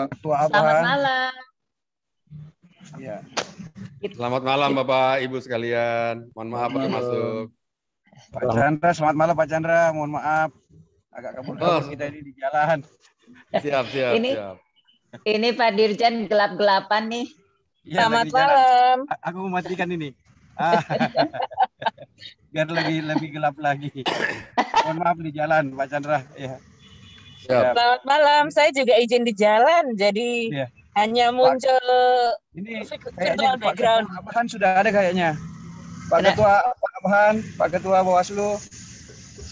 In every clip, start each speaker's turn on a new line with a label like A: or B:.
A: Ketua
B: Selamat
A: Abhan.
B: malam.
A: Ya.
C: Selamat malam Bapak Ibu sekalian. Mohon maaf baru masuk.
A: Pak Chandra, selamat malam Pak Chandra. Mohon maaf agak kabur-kabur kita ini di jalan.
C: Siap.
B: Ini Pak Dirjen gelap-gelapan nih.
A: Ya,
D: Selamat malam.
A: Aku mematikan ini. Biar lebih gelap lagi. Mohon maaf di jalan Pak Chandra. Ya.
C: Siap.
D: Selamat malam. Saya juga izin di jalan, jadi hanya muncul
A: ini
D: virtual background.
A: Pak Abhan sudah ada kayaknya. Pak Abhan, Pak Ketua Bawaslu.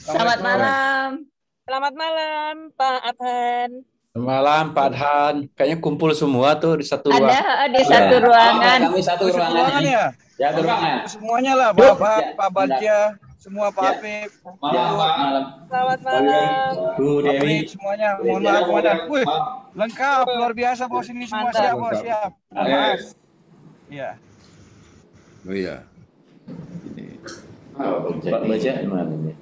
B: Selamat malam.
D: Selamat malam, Pak Abhan.
E: Selamat malam, Pak Adhan. Kayaknya kumpul semua tuh di satu ruangan.
B: Ada di satu ruangan.
E: Kami satu ruangan
A: ya.
E: Ya, ruangan.
A: Semuanya lah, Pak Abhan, Pak Bagja, semua Pak Afif.
D: Selamat malam.
E: Bu Dewi.
A: Semuanya, mohon maaf Komandan. Wih, lengkap, luar biasa bos ini semua. Siap bos, siap. Maaf. Iya.
C: Oh iya.
E: Pak Baja gimana nih?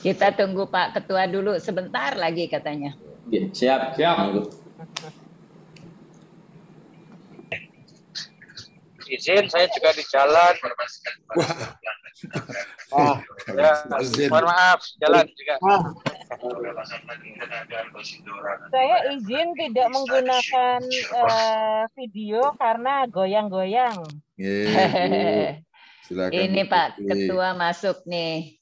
B: Kita tunggu Pak Ketua dulu sebentar lagi katanya.
E: Siap.
F: Izin, saya juga di jalan. Mohon maaf, jalan juga.
D: Saya izin tidak menggunakan video karena goyang-goyang.
C: Silakan.
B: Ini Pak Ketua masuk nih.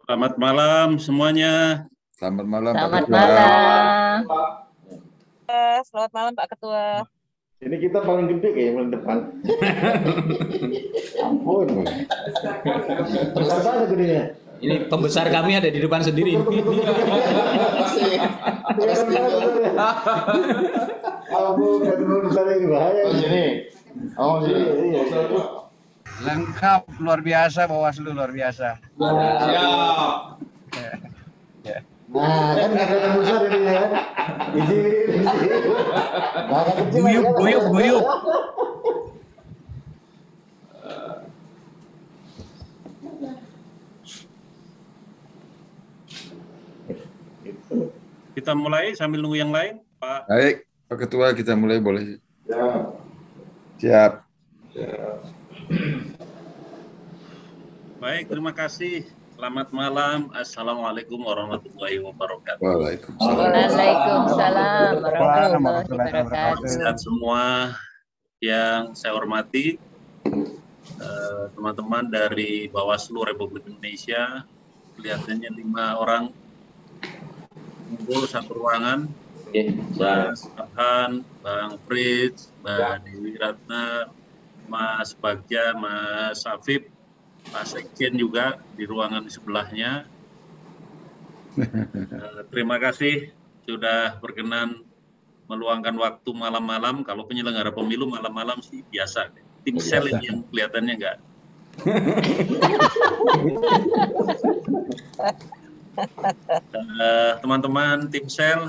G: Selamat malam semuanya.
C: Selamat malam Pak
B: Selamat
C: Ketua.
B: malam.
D: Selamat malam Pak Ketua.
H: Ini kita paling gede kayaknya paling depan. Ampun. Besar gedenya.
E: Ini pembesar kami ada di depan sendiri.
H: Ampun, terlalu besar ini bahaya. Oh sini. Iya.
A: Lengkap, luar biasa Bawaslu, luar biasa.
H: Siap. Nah, kan nggak kelihatan besar ini ya.
A: Guyup.
G: Kita mulai sambil nunggu yang lain, Pak.
C: Baik, Pak Ketua kita mulai boleh.
H: Siap.
C: Siap.
G: Baik, terima kasih. Selamat malam. Assalamualaikum warahmatullahi wabarakatuh.
B: Waalaikumsalam warahmatullahi wabarakatuh.
G: Sehat semua yang saya hormati, teman-teman dari Bawaslu Republik Indonesia, kelihatannya 5 orang kumpul satu ruangan. Mas Abhan, Bang Fritz, Mbak Dewi Ratna, Mas Bagja, Mas Afif, Pak Sekjen juga di ruangan di sebelahnya. Terima kasih sudah berkenan meluangkan waktu malam-malam. Kalau penyelenggara pemilu malam-malam sih biasa. Tim sel ini yang kelihatannya enggak. Teman-teman tim sel,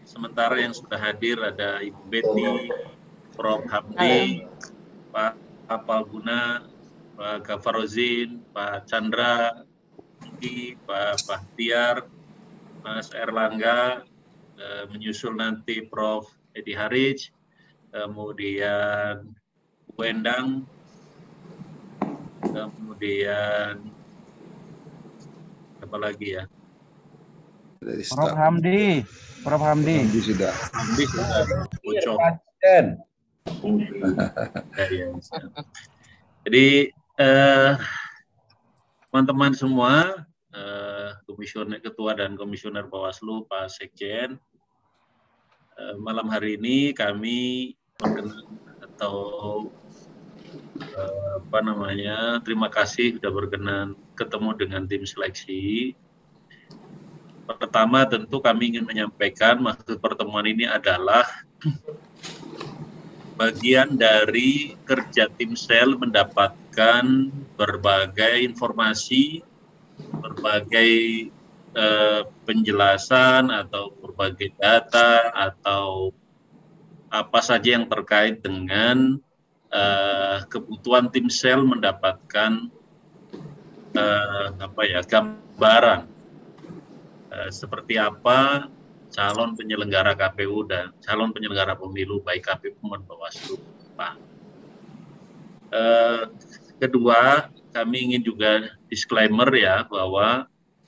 G: sementara yang sudah hadir ada Ibu Betty, Prof. Hamdi, Pak Palguna, Pak Gafarozin, Pak Chandra, Pak Bahtiar, Mas Erlangga, menyusul nanti Prof. Edi Harij, kemudian Bu Endang, kemudian apa lagi ya?
A: Prof. Hamdi.
C: Hamdi sudah.
G: Ucok. Jadi teman-teman semua, komisioner ketua dan komisioner Bawaslu, Pak Sekjen, malam hari ini kami terima kasih sudah berkenan ketemu dengan tim seleksi. Pertama tentu kami ingin menyampaikan maksud pertemuan ini adalah bagian dari kerja tim sel mendapatkan berbagai informasi, berbagai penjelasan atau berbagai data atau apa saja yang terkait dengan kebutuhan tim sel mendapatkan gambaran seperti apa calon penyelenggara KPU dan calon penyelenggara pemilu baik KPU maupun Bawaslu. Kedua, kami ingin juga disclaimer ya bahwa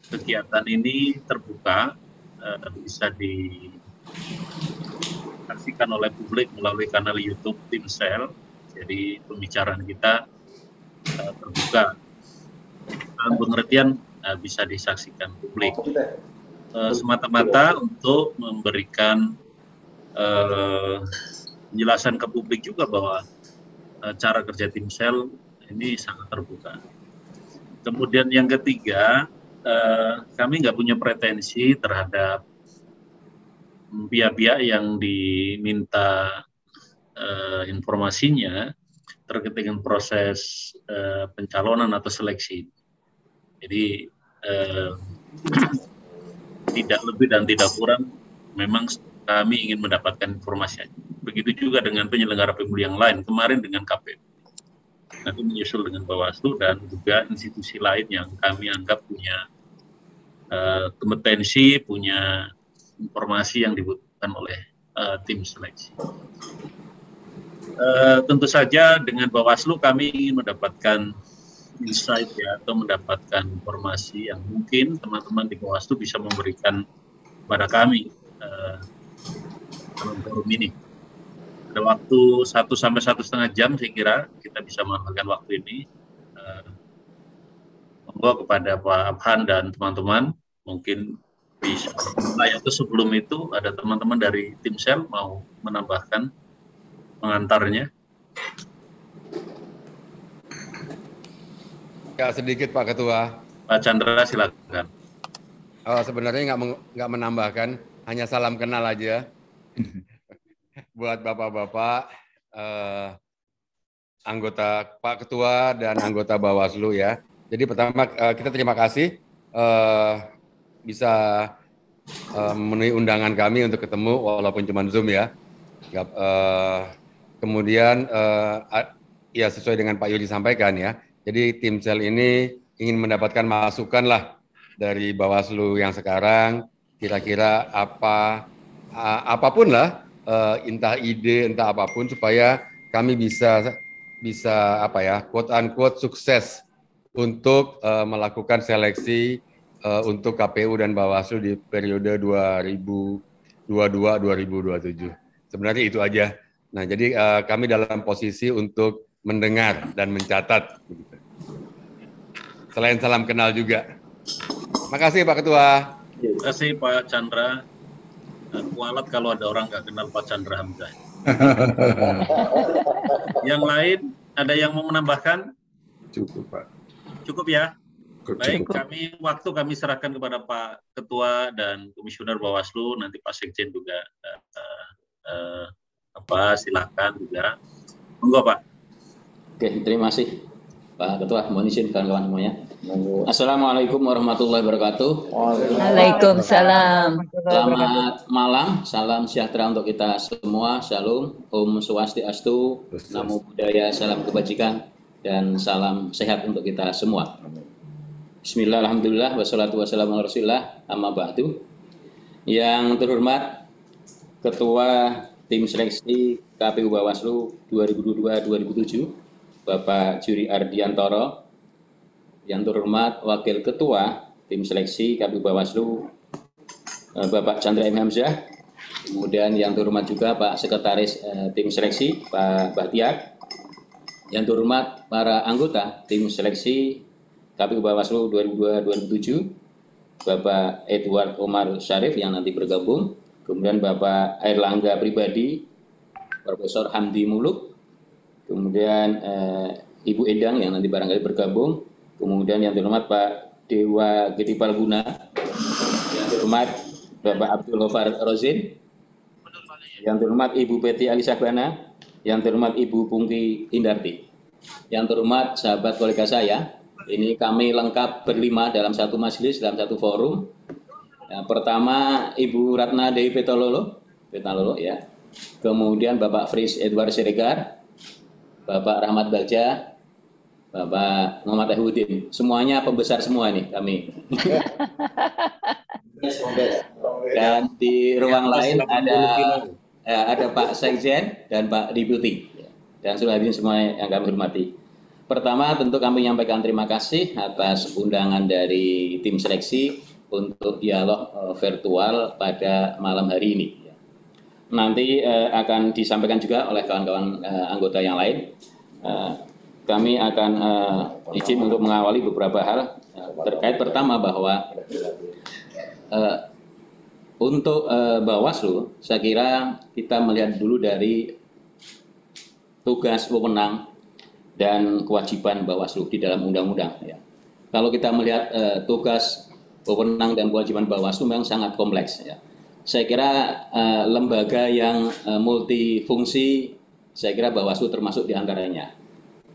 G: kegiatan ini terbuka, bisa disaksikan oleh publik melalui kanal YouTube Tim Sel. Jadi pembicaraan kita terbuka. Dalam pengertian bisa disaksikan publik. Semata-mata untuk memberikan penjelasan ke publik juga bahwa cara kerja tim sel ini sangat terbuka. Kemudian yang ketiga, kami nggak punya pretensi terhadap pihak-pihak yang diminta informasinya terkait dengan proses pencalonan atau seleksi. Jadi tidak lebih dan tidak kurang, memang kami ingin mendapatkan informasi. Begitu juga dengan penyelenggara pemilu yang lain, kemarin dengan KPU. Nanti menyusul dengan Bawaslu dan juga institusi lain yang kami anggap punya kompetensi, punya informasi yang dibutuhkan oleh tim seleksi. Tentu saja dengan Bawaslu kami ingin mendapatkan insight ya, atau mendapatkan informasi yang mungkin teman-teman di Bawaslu bisa memberikan kepada kami dalam forum ini. Ada waktu 1 sampai 1,5 jam saya kira kita bisa memanfaatkan waktu ini. Monggo kepada Pak Abhan dan teman-teman mungkin bisa mulai, atau sebelum itu ada teman-teman dari tim sel mau menambahkan pengantarnya.
C: Ya, sedikit Pak Ketua.
G: Pak Chandra silakan.
C: Sebenarnya nggak menambahkan, hanya salam kenal aja buat bapak-bapak anggota Pak Ketua dan anggota Bawaslu ya. Jadi pertama kita terima kasih bisa memenuhi undangan kami untuk ketemu walaupun cuma Zoom ya. Kemudian ya sesuai dengan Pak Yudi sampaikan ya. Jadi tim sel ini ingin mendapatkan masukan lah dari Bawaslu yang sekarang, kira-kira apapun lah, entah ide, entah apapun, supaya kami bisa quote unquote sukses untuk melakukan seleksi untuk KPU dan Bawaslu di periode 2022-2027. Sebenarnya itu aja. Nah, jadi kami dalam posisi untuk mendengar dan mencatat. Selain salam kenal juga. Makasih Pak Ketua.
G: Terima kasih Pak Chandra. Kualat kalau ada orang nggak kenal Pak Chandra Hamzah. Yang lain ada yang mau menambahkan?
H: Cukup Pak.
G: Cukup ya. Baik,
H: Cukup.
G: kami serahkan kepada Pak Ketua dan Komisioner Bawaslu, nanti Pak Sekjen juga silakan juga. Monggo Pak.
E: Oke, terima kasih Pak Ketua. Mohon izin kawan-kawan semuanya. Assalamualaikum warahmatullahi wabarakatuh.
B: Waalaikumsalam.
E: Selamat malam, salam sejahtera untuk kita semua. Shalom, Om Swastiastu, Namo Buddhaya, salam kebajikan, dan salam sehat untuk kita semua. Bismillah, alhamdulillah, wassalatu wassalamu ala rasulillah, amma ba'du. Yang terhormat Ketua Tim Seleksi KPU Bawaslu 2022-2027, Bapak Juri Ardiantoro. Yang terhormat Wakil Ketua Tim Seleksi KPU Bawaslu, Bapak Chandra M. Hamzah. Kemudian yang terhormat juga Pak Sekretaris Tim Seleksi, Pak Bahtiar. Yang terhormat para anggota Tim Seleksi KPU Bawaslu 2022-2027, Bapak Edward Omar Syarif yang nanti bergabung. Kemudian Bapak Airlangga Pribadi, Profesor Hamdi Muluk. Kemudian Ibu Edang yang nanti barangkali bergabung. Kemudian yang terhormat Pak Dewa Gedi Palguna, yang terhormat Bapak Abdul Ghafar Rozin, yang terhormat Ibu Peti Alisabana, yang terhormat Ibu Pungki Indarti, yang terhormat sahabat kolega saya. Ini kami lengkap berlima dalam satu majelis, dalam satu forum. Yang pertama Ibu Ratna Dewi Petalolo ya. kemudian Bapak Fritz Edward Siregar, Bapak Rahmat Bagja, Bapak Muhammad Ahudin. Semuanya pembesar semua nih kami. Dan di ruang lain ada Pak Sekjen dan Pak Deputi dan seluruh hadirin semua yang kami hormati. Pertama tentu kami menyampaikan terima kasih atas undangan dari tim seleksi untuk dialog virtual pada malam hari ini. Nanti akan disampaikan juga oleh kawan-kawan anggota yang lain. Kami akan izin untuk mengawali beberapa hal terkait pertama bahwa untuk Bawaslu, saya kira kita melihat dulu dari tugas, wewenang, dan kewajiban Bawaslu di dalam undang-undang. Ya. Kalau kita melihat tugas, wewenang, dan kewajiban Bawaslu memang sangat kompleks. Ya. Saya kira lembaga yang multifungsi, saya kira Bawaslu termasuk di antaranya.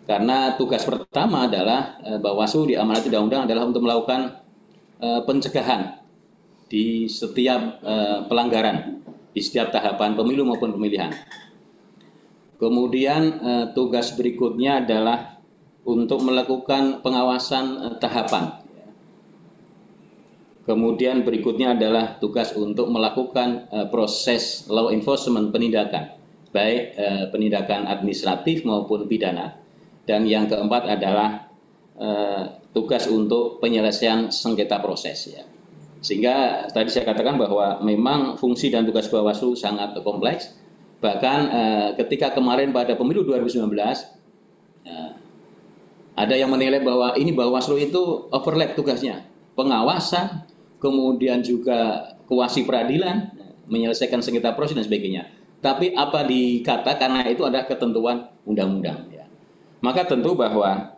E: Karena tugas pertama adalah Bawaslu diamanati undang-undang adalah untuk melakukan pencegahan di setiap pelanggaran, di setiap tahapan pemilu maupun pemilihan. Kemudian tugas berikutnya adalah untuk melakukan pengawasan tahapan. Kemudian berikutnya adalah tugas untuk melakukan proses law enforcement, penindakan, baik penindakan administratif maupun pidana. Dan yang keempat adalah tugas untuk penyelesaian sengketa proses. Ya. Sehingga tadi saya katakan bahwa memang fungsi dan tugas Bawaslu sangat kompleks. Bahkan ketika kemarin pada pemilu 2019, ada yang menilai bahwa ini Bawaslu itu overlap tugasnya. Pengawasan, kemudian juga kuasi peradilan, menyelesaikan sengketa proses dan sebagainya. Tapi apa dikata karena itu adalah ketentuan undang-undang. Ya. Maka tentu bahwa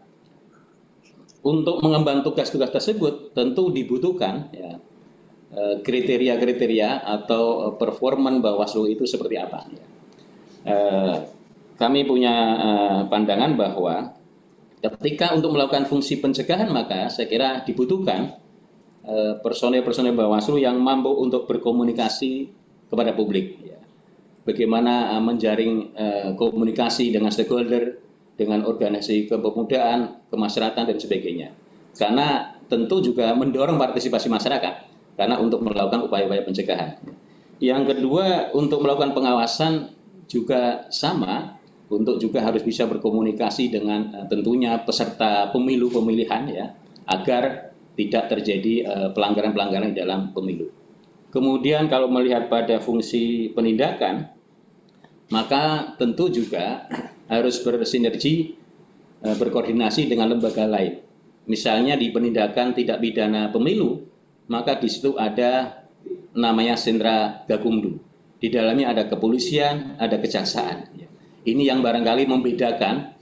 E: untuk mengemban tugas-tugas tersebut tentu dibutuhkan ya, kriteria-kriteria atau performan Bawaslu itu seperti apa. Ya. Kami punya pandangan bahwa ketika untuk melakukan fungsi pencegahan maka saya kira dibutuhkan personel-personel Bawaslu yang mampu untuk berkomunikasi kepada publik. Ya. Bagaimana menjaring komunikasi dengan stakeholder, dengan organisasi kepemudaan, kemasyarakatan dan sebagainya. Karena tentu juga mendorong partisipasi masyarakat karena untuk melakukan upaya-upaya pencegahan. Yang kedua, untuk melakukan pengawasan juga sama, untuk juga harus bisa berkomunikasi dengan tentunya peserta pemilu pemilihan ya, agar tidak terjadi pelanggaran-pelanggaran di dalam pemilu. Kemudian kalau melihat pada fungsi penindakan, maka tentu juga harus bersinergi, berkoordinasi dengan lembaga lain. Misalnya di penindakan tindak pidana pemilu, maka di situ ada namanya sentra gakumdu. Di dalamnya ada kepolisian, ada kejaksaan. Ini yang barangkali membedakan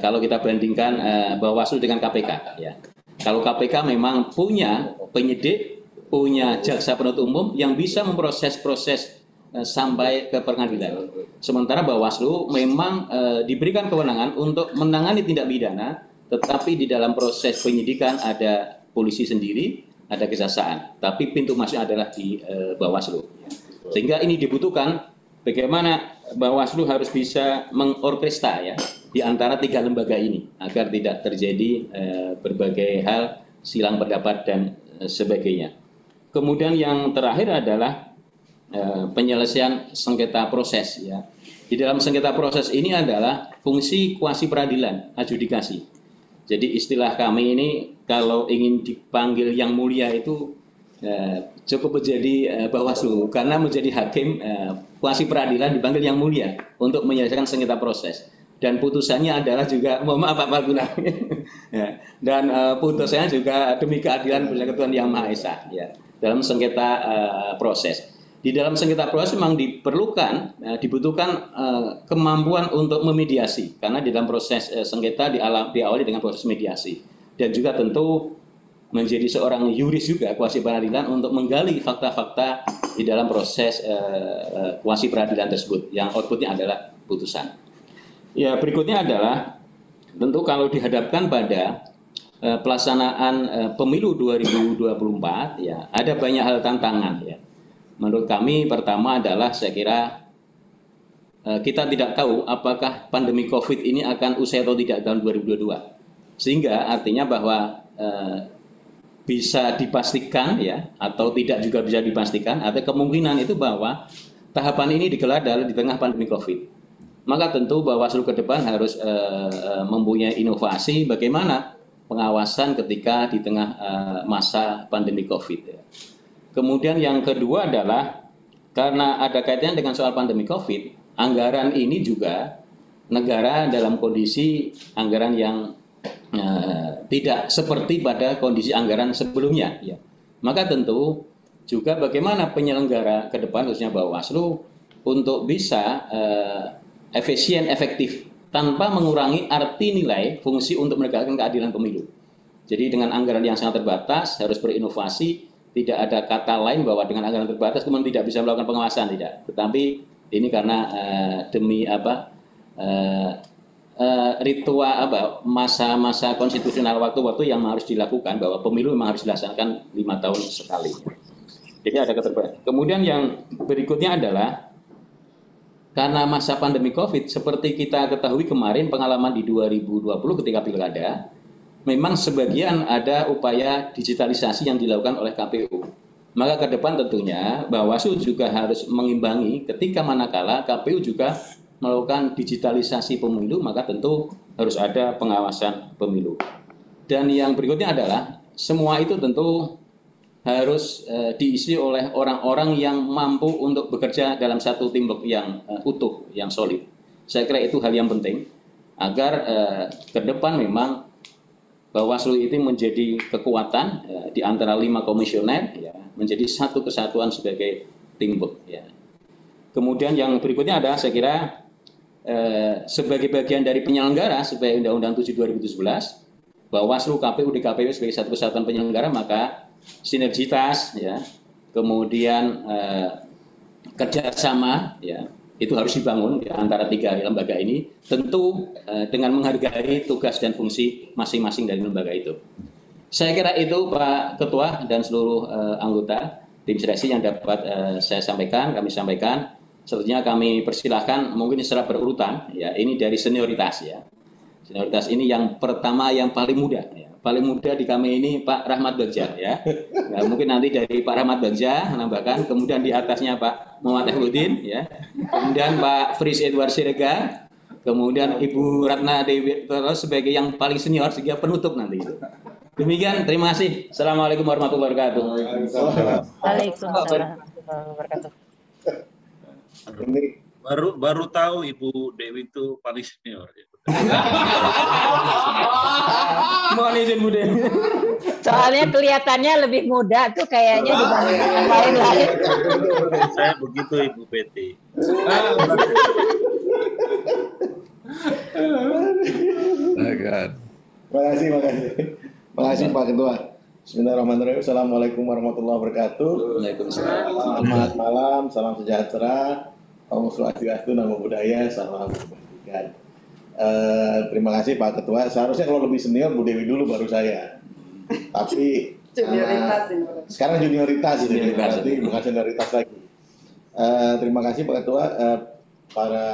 E: kalau kita bandingkan Bawaslu dengan KPK. Ya. Kalau KPK memang punya penyidik, punya jaksa penuntut umum yang bisa memproses proses sampai ke pengadilan. Sementara Bawaslu memang diberikan kewenangan untuk menangani tindak pidana, tetapi di dalam proses penyidikan ada polisi sendiri, ada kejaksaan. Tapi pintu masuknya adalah di Bawaslu. Sehingga ini dibutuhkan bagaimana Bawaslu harus bisa mengorkestra ya di antara tiga lembaga ini agar tidak terjadi berbagai hal silang pendapat dan sebagainya. Kemudian yang terakhir adalah penyelesaian sengketa proses ya. Di dalam sengketa proses ini adalah fungsi kuasi peradilan, adjudikasi. Jadi istilah kami ini kalau ingin dipanggil yang mulia itu cukup menjadi Bawaslu karena menjadi hakim kuasi peradilan dipanggil yang mulia untuk menyelesaikan sengketa proses. Dan putusannya adalah juga, mohon maaf Pak Palguna, ya. Dan putusannya juga demi keadilan Ketuhan Yang Maha Esa ya, dalam sengketa proses. Di dalam sengketa proses memang diperlukan, dibutuhkan kemampuan untuk memediasi. Karena di dalam proses sengketa diawali dengan proses mediasi. Dan juga tentu menjadi seorang yuris juga, kuasi peradilan untuk menggali fakta-fakta di dalam proses kuasi peradilan tersebut. Yang outputnya adalah putusan. Ya, berikutnya adalah tentu kalau dihadapkan pada pelaksanaan pemilu 2024, ya ada banyak hal tantangan ya. Menurut kami pertama adalah saya kira kita tidak tahu apakah pandemi COVID ini akan usai atau tidak tahun 2022. Sehingga artinya bahwa bisa dipastikan ya atau tidak juga bisa dipastikan, ada kemungkinan itu bahwa tahapan ini digelar di tengah pandemi COVID. Maka tentu Bawaslu ke depan harus mempunyai inovasi bagaimana pengawasan ketika di tengah masa pandemi COVID. Ya. Kemudian yang kedua adalah karena ada kaitannya dengan soal pandemi COVID, anggaran ini juga negara dalam kondisi anggaran yang tidak seperti pada kondisi anggaran sebelumnya. Ya. Maka tentu juga bagaimana penyelenggara ke depan khususnya Bawaslu untuk bisa efisien, efektif tanpa mengurangi arti nilai fungsi untuk menegakkan keadilan pemilu. Jadi dengan anggaran yang sangat terbatas harus berinovasi, tidak ada kata lain bahwa dengan anggaran terbatas kemudian tidak bisa melakukan pengawasan, tidak. Tetapi ini karena demi ritual masa-masa konstitusional waktu-waktu yang harus dilakukan bahwa pemilu memang harus dilaksanakan 5 tahun sekali. Jadi ada keterbatasan. Kemudian yang berikutnya adalah karena masa pandemi COVID, seperti kita ketahui kemarin pengalaman di 2020 ketika pilkada, memang sebagian ada upaya digitalisasi yang dilakukan oleh KPU. Maka ke depan tentunya Bawaslu juga harus mengimbangi ketika manakala KPU juga melakukan digitalisasi pemilu, maka tentu harus ada pengawasan pemilu. Dan yang berikutnya adalah semua itu tentu harus diisi oleh orang-orang yang mampu untuk bekerja dalam satu teamwork yang utuh, yang solid. Saya kira itu hal yang penting agar ke depan memang Bawaslu itu menjadi kekuatan di antara 5 komisioner, ya, menjadi satu kesatuan sebagai teamwork. Ya. Kemudian yang berikutnya adalah saya kira sebagai bagian dari penyelenggara sebagai Undang-Undang 7 2017, Bawaslu, KPU, DKPP sebagai satu kesatuan penyelenggara, maka sinergitas, ya, kemudian kerjasama, ya, itu harus dibangun ya, antara 3 lembaga ini, tentu dengan menghargai tugas dan fungsi masing-masing dari lembaga itu. Saya kira itu Pak Ketua dan seluruh anggota tim seleksi yang dapat kami sampaikan. Selanjutnya kami persilahkan mungkin secara berurutan, ya, ini dari senioritas, ya. Senioritas ini yang pertama yang paling muda, ya. Paling muda di kami ini Pak Rahmat Bagja, ya. Nah, mungkin nanti dari Pak Rahmat Bagja menambahkan, kemudian di atasnya Pak Muhammad Ehudin, ya. Kemudian Pak Fris Edward Siregar, kemudian Ibu Ratna Dewi terus sebagai yang paling senior sehingga penutup nanti itu. Demikian, terima kasih. Assalamualaikum warahmatullahi wabarakatuh.
D: Waalaikumsalam warahmatullahi wabarakatuh.
G: Baru tahu Ibu Dewi itu paling senior.
E: Mohon izin Bu Dewi.
B: Soalnya kelihatannya lebih muda tuh kayaknya dibanding yang lain-lain.
G: Saya begitu Ibu Betty.
H: Terima kasih Pak Ketua. Bismillahirrahmanirrahim. Assalamualaikum warahmatullahi wabarakatuh.
E: Waalaikumsalam.
H: Selamat malam, salam sejahtera, Om Swastiastu, Namo Buddhaya, salam kebajikan. Terima kasih Pak Ketua. Seharusnya kalau lebih senior Bu Dewi dulu baru saya. Tapi sekarang junioritas, berarti bukan senioritas lagi. Terima kasih Pak Ketua, para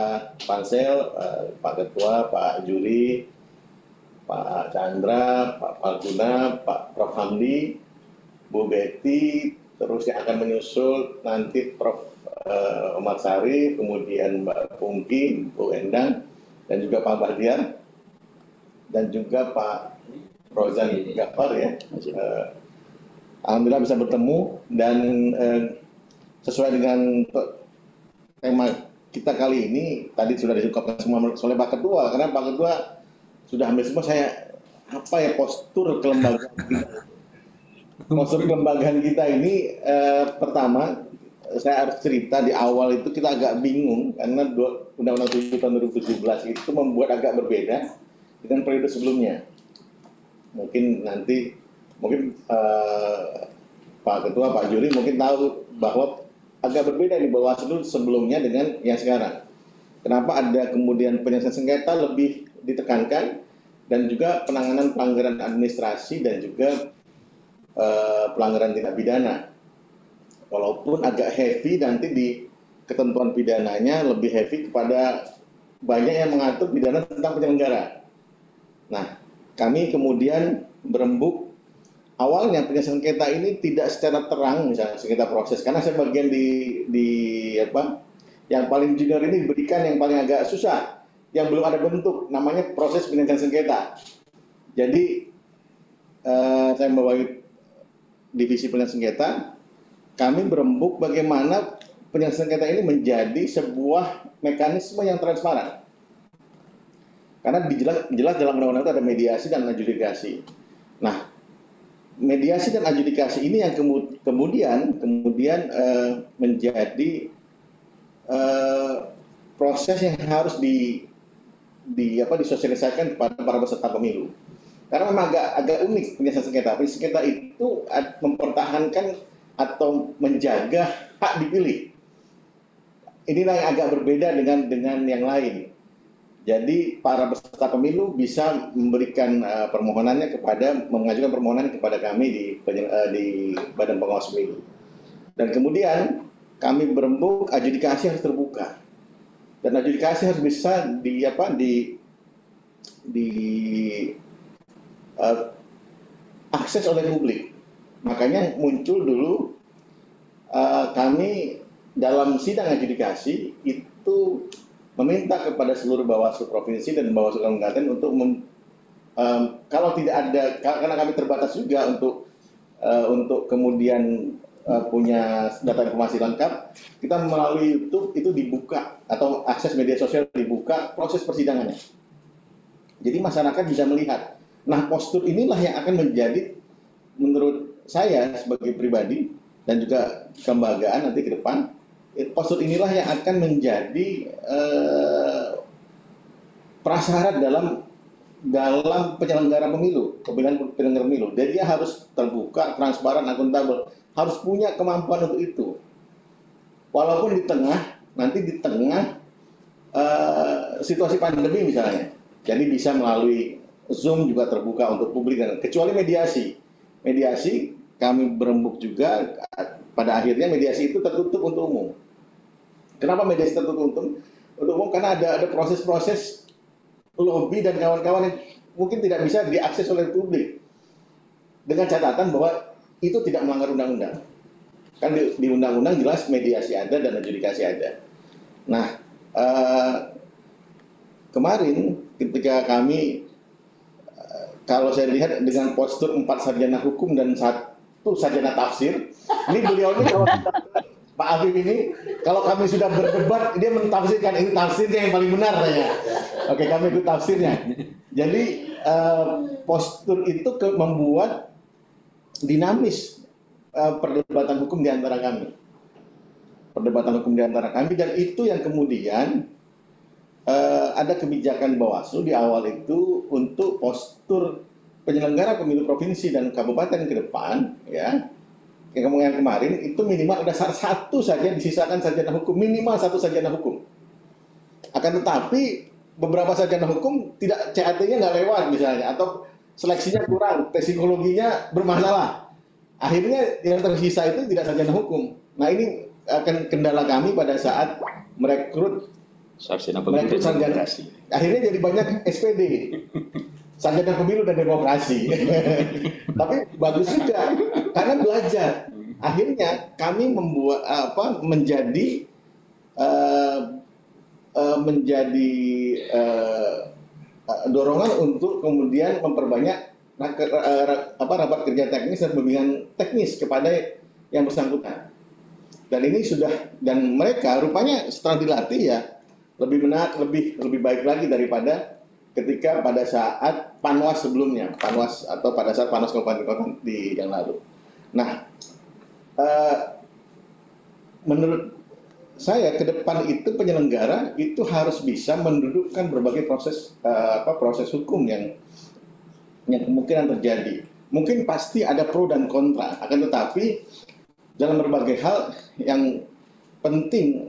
H: pansel, Pak Ketua, Pak Juri, Pak Chandra, Pak Palguna, Pak Prof Hamdi, Bu Betty, terus yang akan menyusul nanti Prof Omar Sari, kemudian Mbak Pungki, Bu Endang, dan juga Pak Bahdiar, dan juga Pak Rozan Gafar, ya. Alhamdulillah bisa bertemu, dan sesuai dengan tema kita kali ini, tadi sudah diungkapkan semua oleh Pak Ketua, karena Pak Ketua sudah hampir semua postur kelembagaan kita. Postur kelembagaan kita ini pertama saya harus cerita di awal itu kita agak bingung karena Undang-Undang 7 tahun 2017 itu membuat agak berbeda dengan periode sebelumnya. Mungkin Pak Ketua, Pak Juri mungkin tahu bahwa agak berbeda di Bawaslu sebelumnya dengan yang sekarang. Kenapa ada kemudian penyelesaian sengketa lebih ditekankan, dan juga penanganan pelanggaran administrasi dan juga pelanggaran tindak pidana. Walaupun agak heavy nanti di ketentuan pidananya lebih heavy kepada banyak yang mengatur pidana tentang penyelenggara. Nah, kami kemudian berembuk awalnya penyelesaian sengketa ini tidak secara terang, misalnya sengketa proses, karena saya bagian yang paling junior ini diberikan yang paling agak susah, yang belum ada bentuk, namanya proses penyelesaian sengketa. Jadi saya membawahi divisi penyelesaian sengketa, kami berembuk bagaimana penyelesaian sengketa ini menjadi sebuah mekanisme yang transparan. Karena jelas dalam undang-undang itu ada mediasi dan adjudikasi. Nah, mediasi dan adjudikasi ini yang kemudian menjadi proses yang harus disosialisasikan kepada para peserta pemilu. Karena memang agak unik penyelesaian sengketa. Penyelesaian sengketa itu mempertahankan atau menjaga hak dipilih. Inilah yang agak berbeda dengan yang lain. Jadi para peserta pemilu bisa memberikan mengajukan permohonan kepada kami di Badan Pengawas Pemilu. Dan kemudian kami berembuk adjudikasi harus terbuka. Dan adjudikasi harus bisa akses oleh publik. Makanya muncul dulu kami dalam sidang adjudikasi itu meminta kepada seluruh Bawaslu provinsi dan Bawaslu Kabupaten untuk kalau tidak ada, karena kami terbatas juga untuk kemudian punya data informasi lengkap, kita melalui YouTube itu dibuka atau akses media sosial dibuka proses persidangannya. Jadi masyarakat bisa melihat. Nah, postur inilah yang akan menjadi, menurut saya sebagai pribadi dan juga kelembagaan nanti ke depan, postur inilah yang akan menjadi prasyarat dalam penyelenggara pemilu, pemilihan penyelenggara pemilu. Jadi dia harus terbuka, transparan, akuntabel, harus punya kemampuan untuk itu. Walaupun di tengah situasi pandemi misalnya, jadi bisa melalui Zoom juga terbuka untuk publik, dan kecuali mediasi kami berembuk juga. Pada akhirnya mediasi itu tertutup untuk umum. Kenapa mediasi tertutup untuk umum? Karena ada proses-proses lobby dan kawan-kawan yang mungkin tidak bisa diakses oleh publik. Dengan catatan bahwa itu tidak melanggar undang-undang. Kan di undang-undang jelas mediasi ada dan adjudikasi ada. Nah, kemarin ketika kami, kalau saya lihat dengan postur 4 sarjana hukum dan 1 sarjana tafsir, ini beliau ini kalau Pak Afif ini, kalau kami sudah berdebat, dia mentafsirkan, ini tafsirnya yang paling benar ya. Oke, kami ikut tafsirnya. Jadi postur itu membuat dinamis perdebatan hukum di antara kami. Dan itu yang kemudian ada kebijakan Bawaslu di awal itu untuk postur penyelenggara pemilu provinsi dan kabupaten ke depan, ya, yang kemarin itu minimal ada 1 saja disisakan sarjana hukum, minimal 1 sarjana hukum. Akan tetapi beberapa sarjana hukum tidak, CAT-nya nggak lewat misalnya, atau seleksinya kurang, tes psikologinya bermasalah. Akhirnya yang tersisa itu tidak sarjana hukum. Nah, ini akan kendala kami pada saat merekrut sarjana demokrasi. Akhirnya jadi banyak SPD, sarjana pemilu dan demokrasi. Tapi bagus juga karena belajar. Akhirnya kami membuat menjadi dorongan untuk kemudian memperbanyak rapat kerja teknis dan pembimbingan teknis kepada yang bersangkutan. Dan ini sudah, dan mereka rupanya setelah dilatih ya lebih baik lagi daripada ketika pada saat Panwas sebelumnya, atau pada saat Panwas Kabupaten Kota di yang lalu. Nah, menurut saya ke depan itu penyelenggara itu harus bisa mendudukkan berbagai proses hukum yang kemungkinan terjadi. Mungkin pasti ada pro dan kontra, akan tetapi dalam berbagai hal yang penting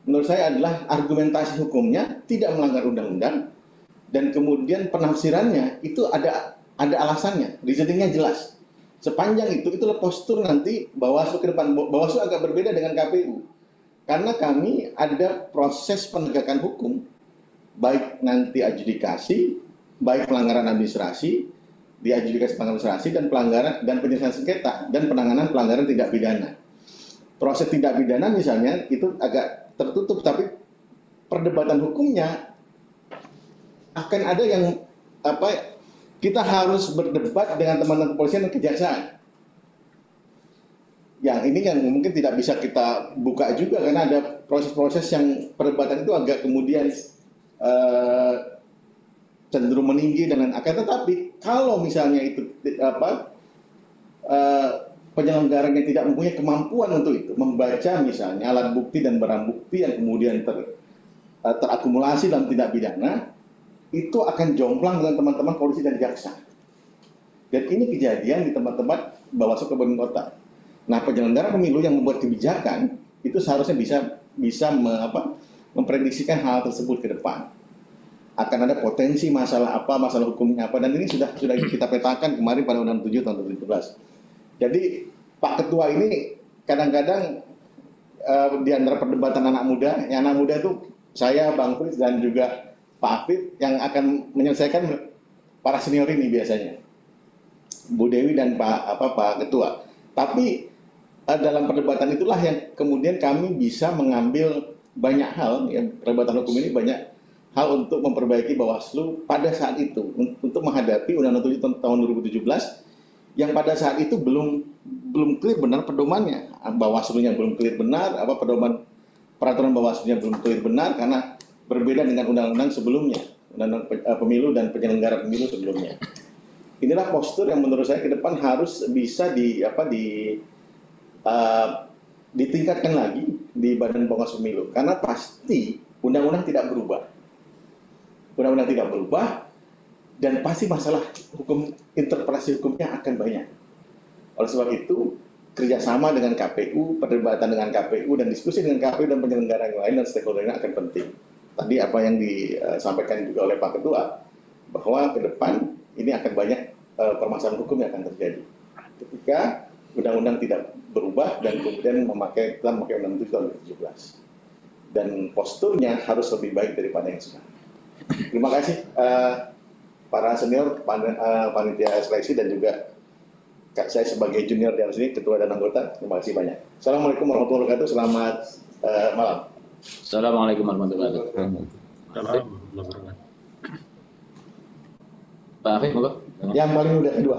H: menurut saya adalah argumentasi hukumnya tidak melanggar undang-undang, dan kemudian penafsirannya itu ada alasannya, reasoningnya jelas. Sepanjang itulah postur nanti Bawaslu ke depan. Bawaslu agak berbeda dengan KPU. karena kami ada proses penegakan hukum, baik nanti adjudikasi, baik pelanggaran administrasi, diadjudikasi pelanggaran administrasi dan pelanggaran dan penyelesaian sengketa dan penanganan pelanggaran tindak pidana. Proses tindak pidana misalnya itu agak tertutup, tapi perdebatan hukumnya akan ada yang kita harus berdebat dengan teman-teman kepolisian dan kejaksaan. Yang ini yang mungkin tidak bisa kita buka juga karena ada proses-proses yang perdebatan itu agak kemudian cenderung meninggi dengan akan, tetapi kalau misalnya itu penyelenggaranya tidak mempunyai kemampuan untuk itu membaca misalnya alat bukti dan barang bukti yang kemudian terakumulasi dalam tindak pidana, itu akan jomplang dengan teman-teman polisi dan jaksa. Dan ini kejadian di tempat-tempat Bawaslu Kabupaten Kota. Nah, penyelenggara pemilu yang membuat kebijakan itu seharusnya bisa memprediksikan hal tersebut ke depan. Akan ada potensi masalah apa, masalah hukumnya apa, dan ini sudah kita petakan kemarin pada Undang-Undang 7 tahun 2017. Jadi Pak Ketua ini kadang-kadang di antara perdebatan anak muda itu saya, Bang Frits, dan juga Pak Afif yang akan menyelesaikan para senior ini biasanya, Bu Dewi dan Pak Ketua. Tapi dalam perdebatan itulah yang kemudian kami bisa mengambil banyak hal, ya, perdebatan hukum ini banyak hal untuk memperbaiki Bawaslu pada saat itu untuk menghadapi Undang-Undang 7 tahun 2017 yang pada saat itu belum clear benar pedomannya, Bawaslu-nya belum clear benar, pedoman peraturan Bawaslu-nya belum clear benar karena berbeda dengan undang-undang sebelumnya, undang-undang pemilu dan penyelenggara pemilu sebelumnya. Inilah postur yang menurut saya ke depan harus bisa ditingkatkan lagi di Badan Pengawas Pemilu karena pasti undang-undang tidak berubah. Undang-undang tidak berubah dan pasti masalah hukum, interpretasi hukumnya akan banyak. Oleh sebab itu, kerjasama dengan KPU, perdebatan dengan KPU, dan diskusi dengan KPU dan penyelenggara yang lain dan stakeholder ini akan penting. Tadi apa yang disampaikan juga oleh Pak Ketua, bahwa ke depan ini akan banyak permasalahan hukum yang akan terjadi. Ketika undang-undang tidak berubah dan kemudian memakai Undang-Undang 7 tahun 2017. Dan posturnya harus lebih baik daripada yang sekarang. Terima kasih para senior, panitia seleksi, dan juga saya sebagai junior di sini, ketua dan anggota. Terima kasih banyak. Assalamualaikum warahmatullahi wabarakatuh. Selamat malam.
E: Assalamualaikum warahmatullahi wabarakatuh. Pak Afif, monggo.
H: Yang paling muda kedua.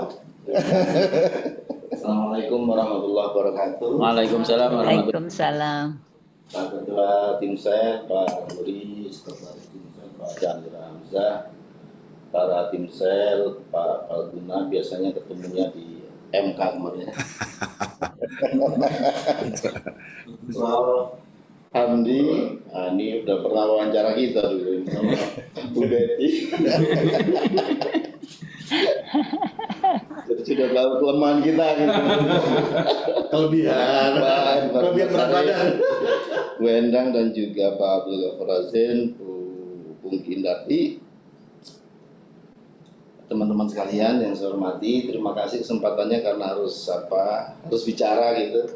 I: Assalamualaikum warahmatullahi wabarakatuh.
E: Waalaikumsalam warahmatullahi wabarakatuh.
B: Waalaikumsalam.
I: Pak Ketua tim saya, Pak Muri, Sekretaris tim saya, Pak Chandra Hamzah, para tim sel, Pak Palguna, biasanya ketemunya di MK kemarin. Soal Hamdi, ini udah pernah wawancara kita dulu sama Bu Betty. Jadi sudah tahu kelemahan kita gitu. Kelebihan berat badan. Bu Endang dan juga Pak Abdul Ghaffarazin, Bu Pungki Indarti, teman-teman sekalian yang saya hormati, terima kasih kesempatannya karena harus bicara gitu.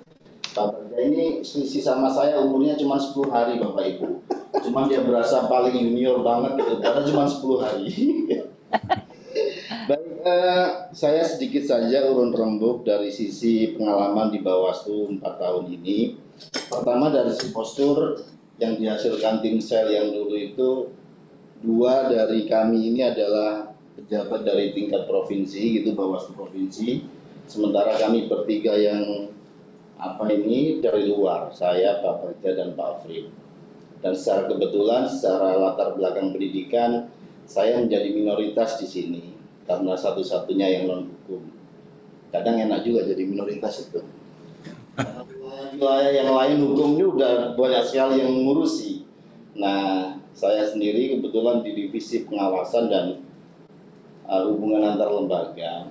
I: Pak Berja ini selisih sama saya umurnya cuma 10 hari Bapak Ibu. Cuma dia berasa paling junior banget gitu, karena cuma 10 hari. Baik, saya sedikit saja urun rembuk dari sisi pengalaman di Bawaslu 4 tahun ini. Pertama dari sisi postur yang dihasilkan tim sel yang dulu itu, 2 dari kami ini adalah pejabat dari tingkat provinsi gitu, Bawaslu provinsi. Sementara kami bertiga yang dari luar, saya, Pak Berja, dan Pak Afif. Dan secara kebetulan, secara latar belakang pendidikan, saya menjadi minoritas di sini karena satu-satunya yang non hukum. Kadang enak juga jadi minoritas itu. Wilayah yang lain hukumnya udah banyak sekali yang mengurusi. Nah, saya sendiri kebetulan di divisi pengawasan dan hubungan antar lembaga.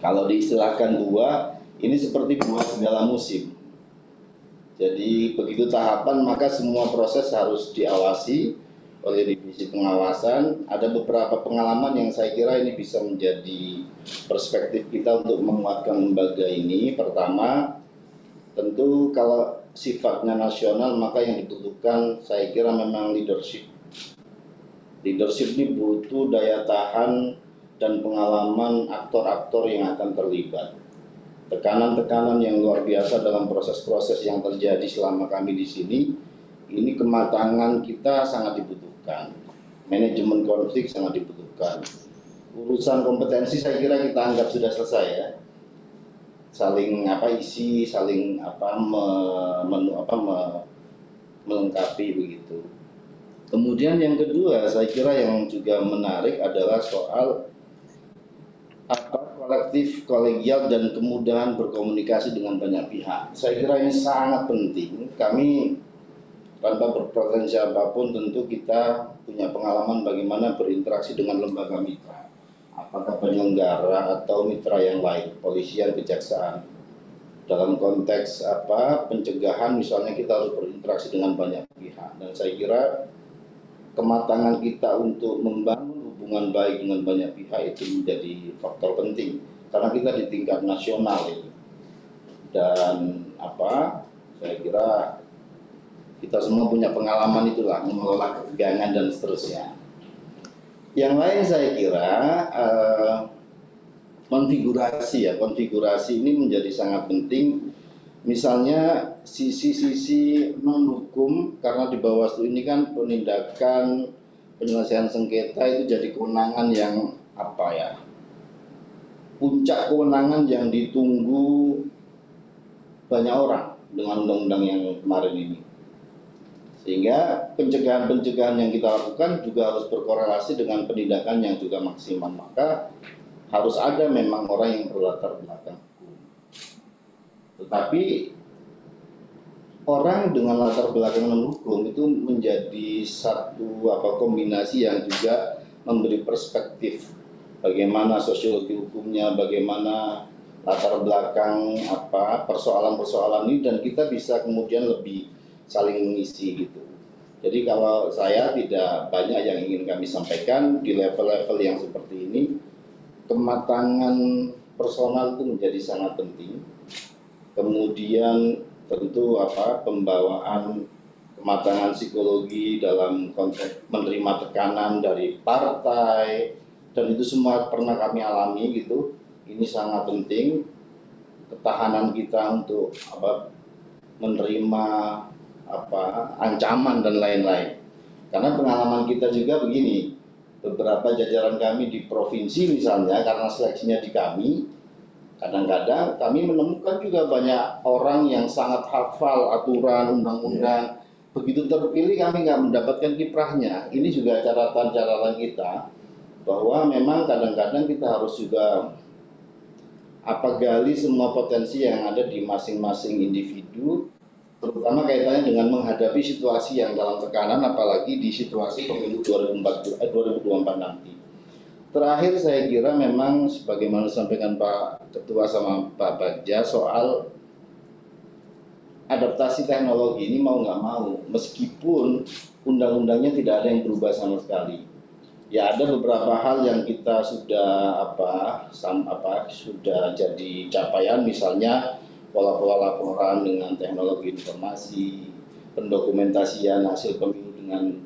I: Kalau diistilahkan dua, ini seperti buah segala musim. Jadi begitu tahapan maka semua proses harus diawasi oleh divisi pengawasan. Ada beberapa pengalaman yang saya kira ini bisa menjadi perspektif kita untuk menguatkan lembaga ini. Pertama, tentu kalau sifatnya nasional, maka yang dibutuhkan saya kira memang leadership. Leadership ini butuh daya tahan dan pengalaman aktor-aktor yang akan terlibat. Tekanan-tekanan yang luar biasa dalam proses-proses yang terjadi selama kami di sini, ini kematangan kita sangat dibutuhkan. Manajemen konflik sangat dibutuhkan. Urusan kompetensi saya kira kita anggap sudah selesai ya. Saling isi, saling melengkapi begitu. Kemudian yang kedua saya kira yang juga menarik adalah soal kolektif, kolegial, dan kemudahan berkomunikasi dengan banyak pihak. Saya kira ini sangat penting. Kami tanpa berpretensi apapun tentu kita punya pengalaman bagaimana berinteraksi dengan lembaga mitra, apakah penyelenggara atau mitra yang lain, kepolisian, kejaksaan. Dalam konteks pencegahan misalnya kita harus berinteraksi dengan banyak pihak, dan saya kira kematangan kita untuk membangun hubungan baik dengan banyak pihak itu menjadi faktor penting karena kita di tingkat nasional ini. Dan saya kira kita semua punya pengalaman itulah mengelola ketegangan dan seterusnya. Yang lain saya kira konfigurasi ini menjadi sangat penting. Misalnya sisi-sisi non-hukum, karena di Bawaslu ini kan penindakan penyelesaian sengketa itu jadi kewenangan yang puncak kewenangan yang ditunggu banyak orang dengan undang-undang yang kemarin ini. Sehingga pencegahan-pencegahan yang kita lakukan juga harus berkorelasi dengan penindakan yang juga maksimal. Maka harus ada memang orang yang berlatar belakang hukum. Tetapi orang dengan latar belakang non-hukum itu menjadi satu kombinasi yang juga memberi perspektif bagaimana sosiologi hukumnya, bagaimana latar belakang persoalan-persoalan ini, dan kita bisa kemudian lebih saling mengisi gitu. Jadi kalau saya tidak banyak yang ingin kami sampaikan di level-level yang seperti ini, kematangan personal itu menjadi sangat penting. Kemudian tentu pembawaan kematangan psikologi dalam konteks menerima tekanan dari partai, dan itu semua pernah kami alami gitu. Ini sangat penting, ketahanan kita untuk menerima ancaman dan lain-lain. Karena pengalaman kita juga begini, beberapa jajaran kami di provinsi misalnya, karena seleksinya di kami, kadang-kadang kami menemukan juga banyak orang yang sangat hafal aturan, undang-undang. Begitu terpilih kami nggak mendapatkan kiprahnya. Ini juga catatan-catatan kita, bahwa memang kadang-kadang kita harus juga gali semua potensi yang ada di masing-masing individu, terutama kaitannya dengan menghadapi situasi yang dalam tekanan, apalagi di situasi pemilu 2024 nanti. Terakhir saya kira memang sebagaimana disampaikan Pak Ketua sama Pak Bagja soal adaptasi teknologi ini mau nggak mau, meskipun undang-undangnya tidak ada yang berubah sama sekali. Ya ada beberapa hal yang kita sudah sudah jadi capaian, misalnya pola-pola laporan dengan teknologi informasi, pendokumentasian hasil pemilu dengan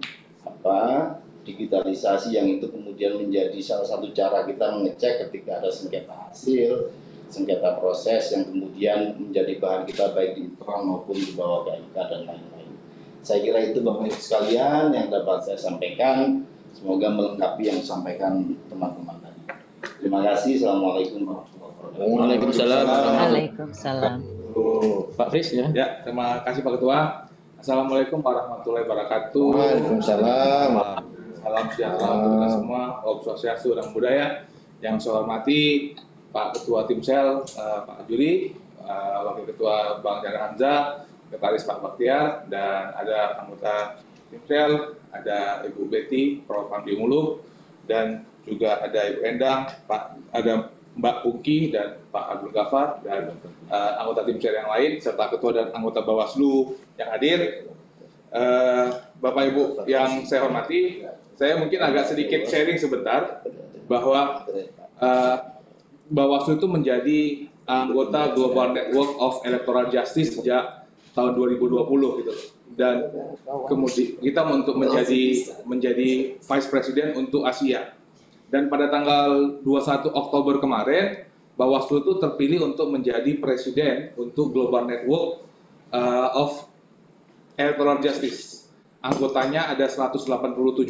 I: digitalisasi, yang itu kemudian menjadi salah satu cara kita mengecek ketika ada sengketa hasil, sengketa proses yang kemudian menjadi bahan kita baik di internal maupun di bawah KIK dan lain-lain. Saya kira itu Bapak Ibu sekalian yang dapat saya sampaikan. Semoga melengkapi yang disampaikan teman-teman tadi. Terima kasih. Assalamualaikum warahmatullahi wabarakatuh.
E: Waalaikumsalam.
B: Waalaikumsalam.
E: Pak Fris ya.
J: Ya, terima kasih Pak Ketua. Assalamualaikum warahmatullahi wabarakatuh.
H: Waalaikumsalam.
J: Salam sejahtera untuk kita semua. Om Swastiastu, Namo Buddhaya. Yang saya hormati Pak Ketua Timsel, Pak Juri, Wakil Ketua Bang Jana Hamzah, Sekretaris Pak Baktiar, dan ada anggota Timsel, ada Ibu Betty, Prof. Hamdi Muluk, dan juga ada Ibu Endang, ada Mbak Pungki dan Pak Abdul Ghafar, dan anggota Timsel yang lain, serta Ketua dan anggota Bawaslu yang hadir. Bapak Ibu yang saya hormati, saya mungkin agak sedikit sharing sebentar bahwa Bawaslu itu menjadi anggota Global Network of Electoral Justice sejak tahun 2020 gitu. Dan kemudian kita untuk menjadi Vice President untuk Asia. Dan pada tanggal 21 Oktober kemarin, Bawaslu itu terpilih untuk menjadi presiden untuk Global Network of Electoral Justice. Anggotanya ada 187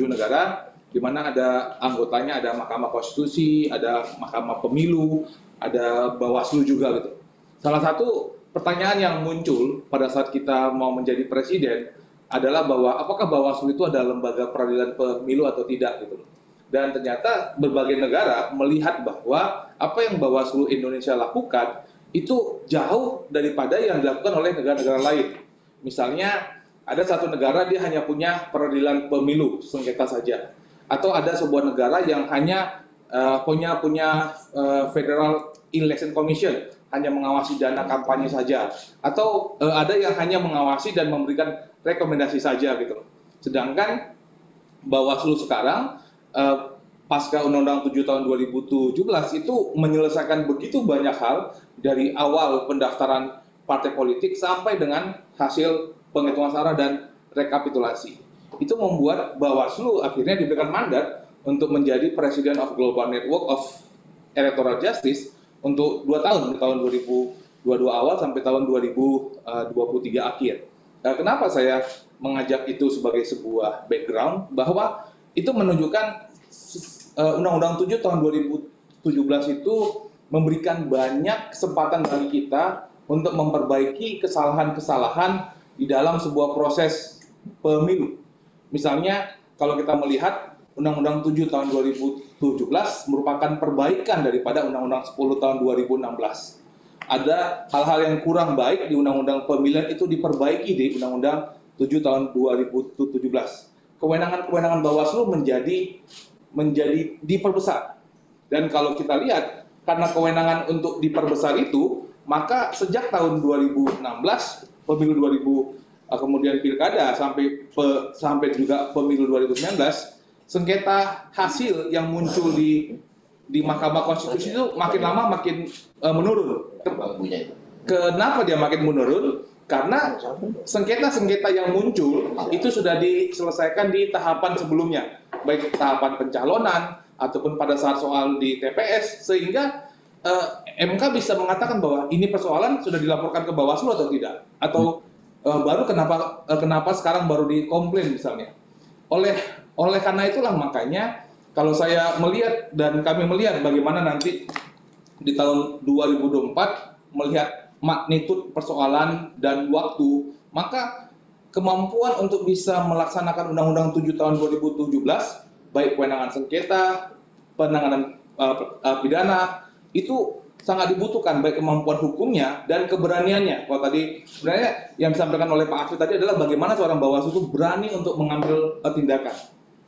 J: negara, di mana ada anggotanya ada Mahkamah Konstitusi, ada Mahkamah Pemilu, ada Bawaslu juga gitu. Salah satu pertanyaan yang muncul pada saat kita mau menjadi presiden adalah bahwa apakah Bawaslu itu adalah lembaga peradilan pemilu atau tidak gitu. Dan ternyata berbagai negara melihat bahwa apa yang Bawaslu Indonesia lakukan itu jauh daripada yang dilakukan oleh negara-negara lain. Misalnya ada satu negara dia hanya punya peradilan pemilu sengketa saja, atau ada sebuah negara yang hanya punya Federal Election Commission, hanya mengawasi dana kampanye saja, atau ada yang hanya mengawasi dan memberikan rekomendasi saja gitu. Sedangkan Bawaslu sekarang pasca Undang-Undang 7 tahun 2017 itu menyelesaikan begitu banyak hal dari awal pendaftaran partai politik sampai dengan hasil penghitungan suara dan rekapitulasi. Itu membuat Bawaslu akhirnya diberikan mandat untuk menjadi President of Global Network of Electoral Justice untuk 2 tahun, di tahun 2022 awal sampai tahun 2023 akhir. Kenapa saya mengajak itu sebagai sebuah background? Bahwa itu menunjukkan Undang-Undang 7 tahun 2017 itu memberikan banyak kesempatan bagi kita untuk memperbaiki kesalahan-kesalahan di dalam sebuah proses pemilu. Misalnya, kalau kita melihat Undang-Undang 7 tahun 2017 merupakan perbaikan daripada Undang-Undang 10 tahun 2016. Ada hal-hal yang kurang baik di Undang-Undang Pemilihan itu diperbaiki di Undang-Undang 7 tahun 2017. Kewenangan-kewenangan Bawaslu menjadi diperbesar. Dan kalau kita lihat, karena kewenangan untuk diperbesar itu, maka sejak tahun 2016, pemilu 2000, kemudian pilkada, sampai juga pemilu 2019, sengketa hasil yang muncul di Mahkamah Konstitusi itu makin lama makin menurun. Kenapa dia makin menurun? Karena sengketa-sengketa yang muncul itu sudah diselesaikan di tahapan sebelumnya, baik tahapan pencalonan ataupun pada saat soal di TPS, sehingga MK bisa mengatakan bahwa ini persoalan sudah dilaporkan ke Bawaslu atau tidak, atau baru kenapa sekarang baru dikomplain misalnya. Oleh karena itulah makanya kalau saya melihat dan kami melihat bagaimana nanti di tahun 2024 melihat magnitud persoalan dan waktu, maka kemampuan untuk bisa melaksanakan Undang-Undang 7 tahun 2017, baik kewenangan sengketa, penanganan pidana, itu sangat dibutuhkan, baik kemampuan hukumnya dan keberaniannya. Kalau tadi sebenarnya yang disampaikan oleh Pak Afif tadi adalah bagaimana seorang Bawaslu itu berani untuk mengambil tindakan.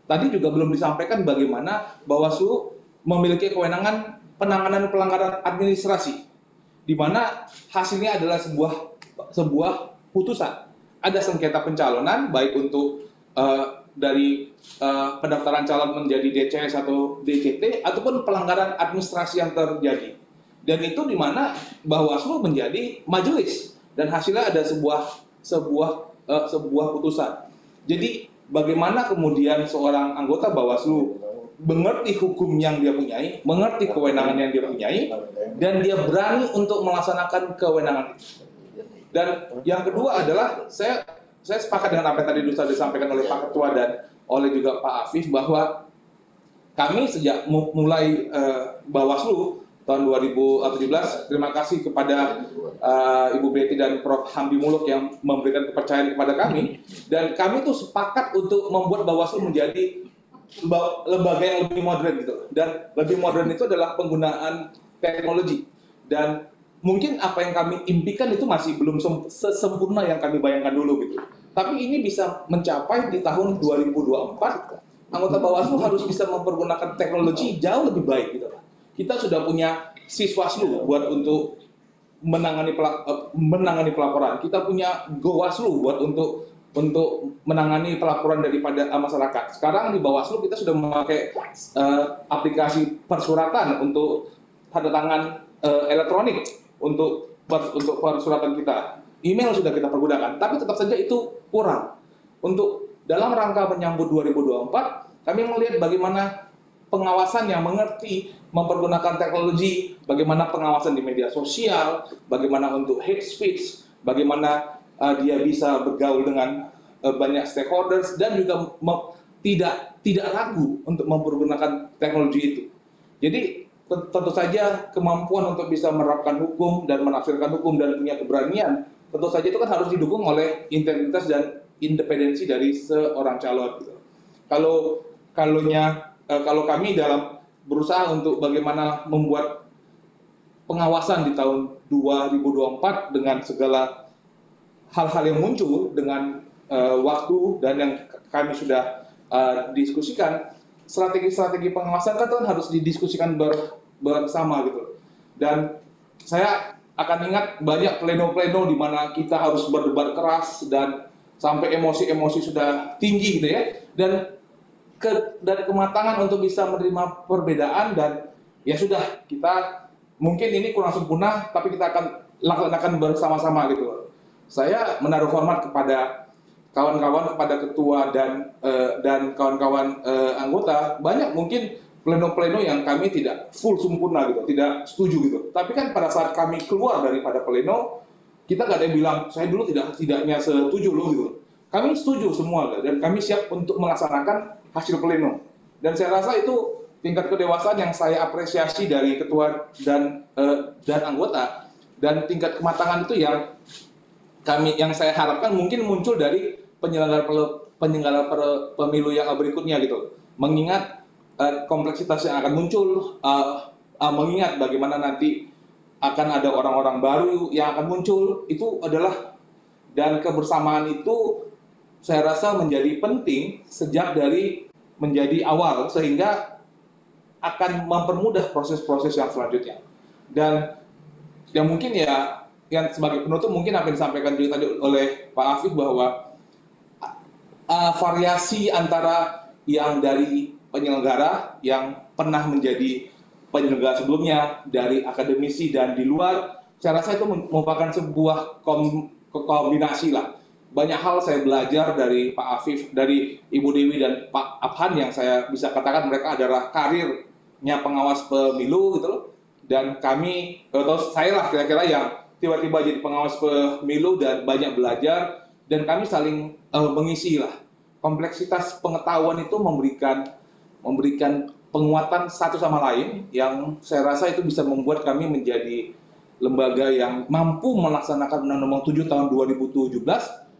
J: Tadi juga belum disampaikan bagaimana Bawaslu memiliki kewenangan penanganan pelanggaran administrasi, di mana hasilnya adalah sebuah putusan. Ada sengketa pencalonan, baik untuk dari pendaftaran calon menjadi DCS atau DCT, ataupun pelanggaran administrasi yang terjadi. Dan itu di mana Bawaslu menjadi majelis, dan hasilnya ada sebuah putusan. Jadi bagaimana kemudian seorang anggota Bawaslu mengerti hukum yang dia punyai, mengerti kewenangan yang dia punyai, dan dia berani untuk melaksanakan kewenangan itu. Dan yang kedua adalah saya sepakat dengan apa yang tadi sudah disampaikan oleh Pak Ketua dan oleh juga Pak Afif, bahwa kami sejak mulai Bawaslu tahun 2017, terima kasih kepada Ibu Betty dan Prof. Hamdi Muluk yang memberikan kepercayaan kepada kami, dan kami tuh sepakat untuk membuat Bawaslu menjadi lembaga yang lebih modern gitu. Dan lebih modern itu adalah penggunaan teknologi. Dan mungkin apa yang kami impikan itu masih belum sesempurna yang kami bayangkan dulu gitu. Tapi ini bisa mencapai di tahun 2024, anggota Bawaslu harus bisa mempergunakan teknologi jauh lebih baik gitu. Kita sudah punya Siswaslu buat untuk menangani pelaporan. Kita punya Gowaslu buat untuk menangani pelaporan daripada masyarakat. Sekarang di Bawaslu kita sudah memakai aplikasi persuratan untuk tanda tangan elektronik untuk persuratan kita. email sudah kita pergunakan, tapi tetap saja itu kurang. Untuk dalam rangka menyambut 2024, kami melihat bagaimana pengawasan yang mengerti mempergunakan teknologi, bagaimana pengawasan di media sosial, bagaimana untuk hate speech, bagaimana dia bisa bergaul dengan banyak stakeholders, dan juga tidak ragu untuk mempergunakan teknologi itu. Jadi tentu saja kemampuan untuk bisa menerapkan hukum dan menafsirkan hukum dan punya keberanian, tentu saja itu kan harus didukung oleh integritas dan independensi dari seorang calon. Kalau kami dalam berusaha untuk bagaimana membuat pengawasan di tahun 2024 dengan segala hal-hal yang muncul dengan waktu dan yang kami sudah diskusikan, strategi-strategi pengawasan kan harus didiskusikan bersama gitu. Dan saya akan ingat banyak pleno-pleno di mana kita harus berdebat keras dan sampai emosi-emosi sudah tinggi gitu ya. Dan kematangan untuk bisa menerima perbedaan, dan ya sudah, kita mungkin ini kurang sempurna tapi kita akan lakukan bersama-sama gitu. Saya menaruh hormat kepada kawan-kawan, kepada ketua dan kawan-kawan anggota. Banyak mungkin pleno-pleno yang kami tidak full sempurna gitu, tidak setuju gitu. Tapi kan pada saat kami keluar daripada pleno, kita nggak ada yang bilang saya dulu tidaknya setuju loh gitu. Kami setuju semua dan kami siap untuk melaksanakan hasil pleno. Dan saya rasa itu tingkat kedewasaan yang saya apresiasi dari ketua dan anggota, dan tingkat kematangan itu yang saya harapkan mungkin muncul dari penyelenggara pemilu yang berikutnya gitu. Mengingat kompleksitas yang akan muncul, mengingat bagaimana nanti akan ada orang-orang baru yang akan muncul, itu adalah, dan kebersamaan itu saya rasa menjadi penting sejak dari menjadi awal, sehingga akan mempermudah proses-proses yang selanjutnya. Dan yang mungkin yang sebagai penutup mungkin apa yang disampaikan juga tadi oleh Pak Afif, bahwa variasi antara yang dari penyelenggara yang pernah menjadi penyelenggara sebelumnya, dari akademisi dan di luar, saya rasa itu merupakan sebuah kombinasi lah. Banyak hal saya belajar dari Pak Afif, dari Ibu Dewi dan Pak Abhan, yang saya bisa katakan mereka adalah karirnya pengawas pemilu gitu loh. Dan kami, atau saya lah kira-kira yang tiba-tiba jadi pengawas pemilu dan banyak belajar, dan kami saling mengisi lah. Kompleksitas pengetahuan itu memberikan penguatan satu sama lain, yang saya rasa itu bisa membuat kami menjadi lembaga yang mampu melaksanakan Undang-Undang 7 tahun 2017,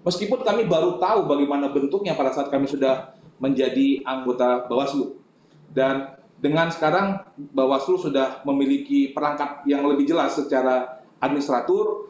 J: meskipun kami baru tahu bagaimana bentuknya pada saat kami sudah menjadi anggota Bawaslu. Dan dengan sekarang Bawaslu sudah memiliki perangkat yang lebih jelas secara administratur,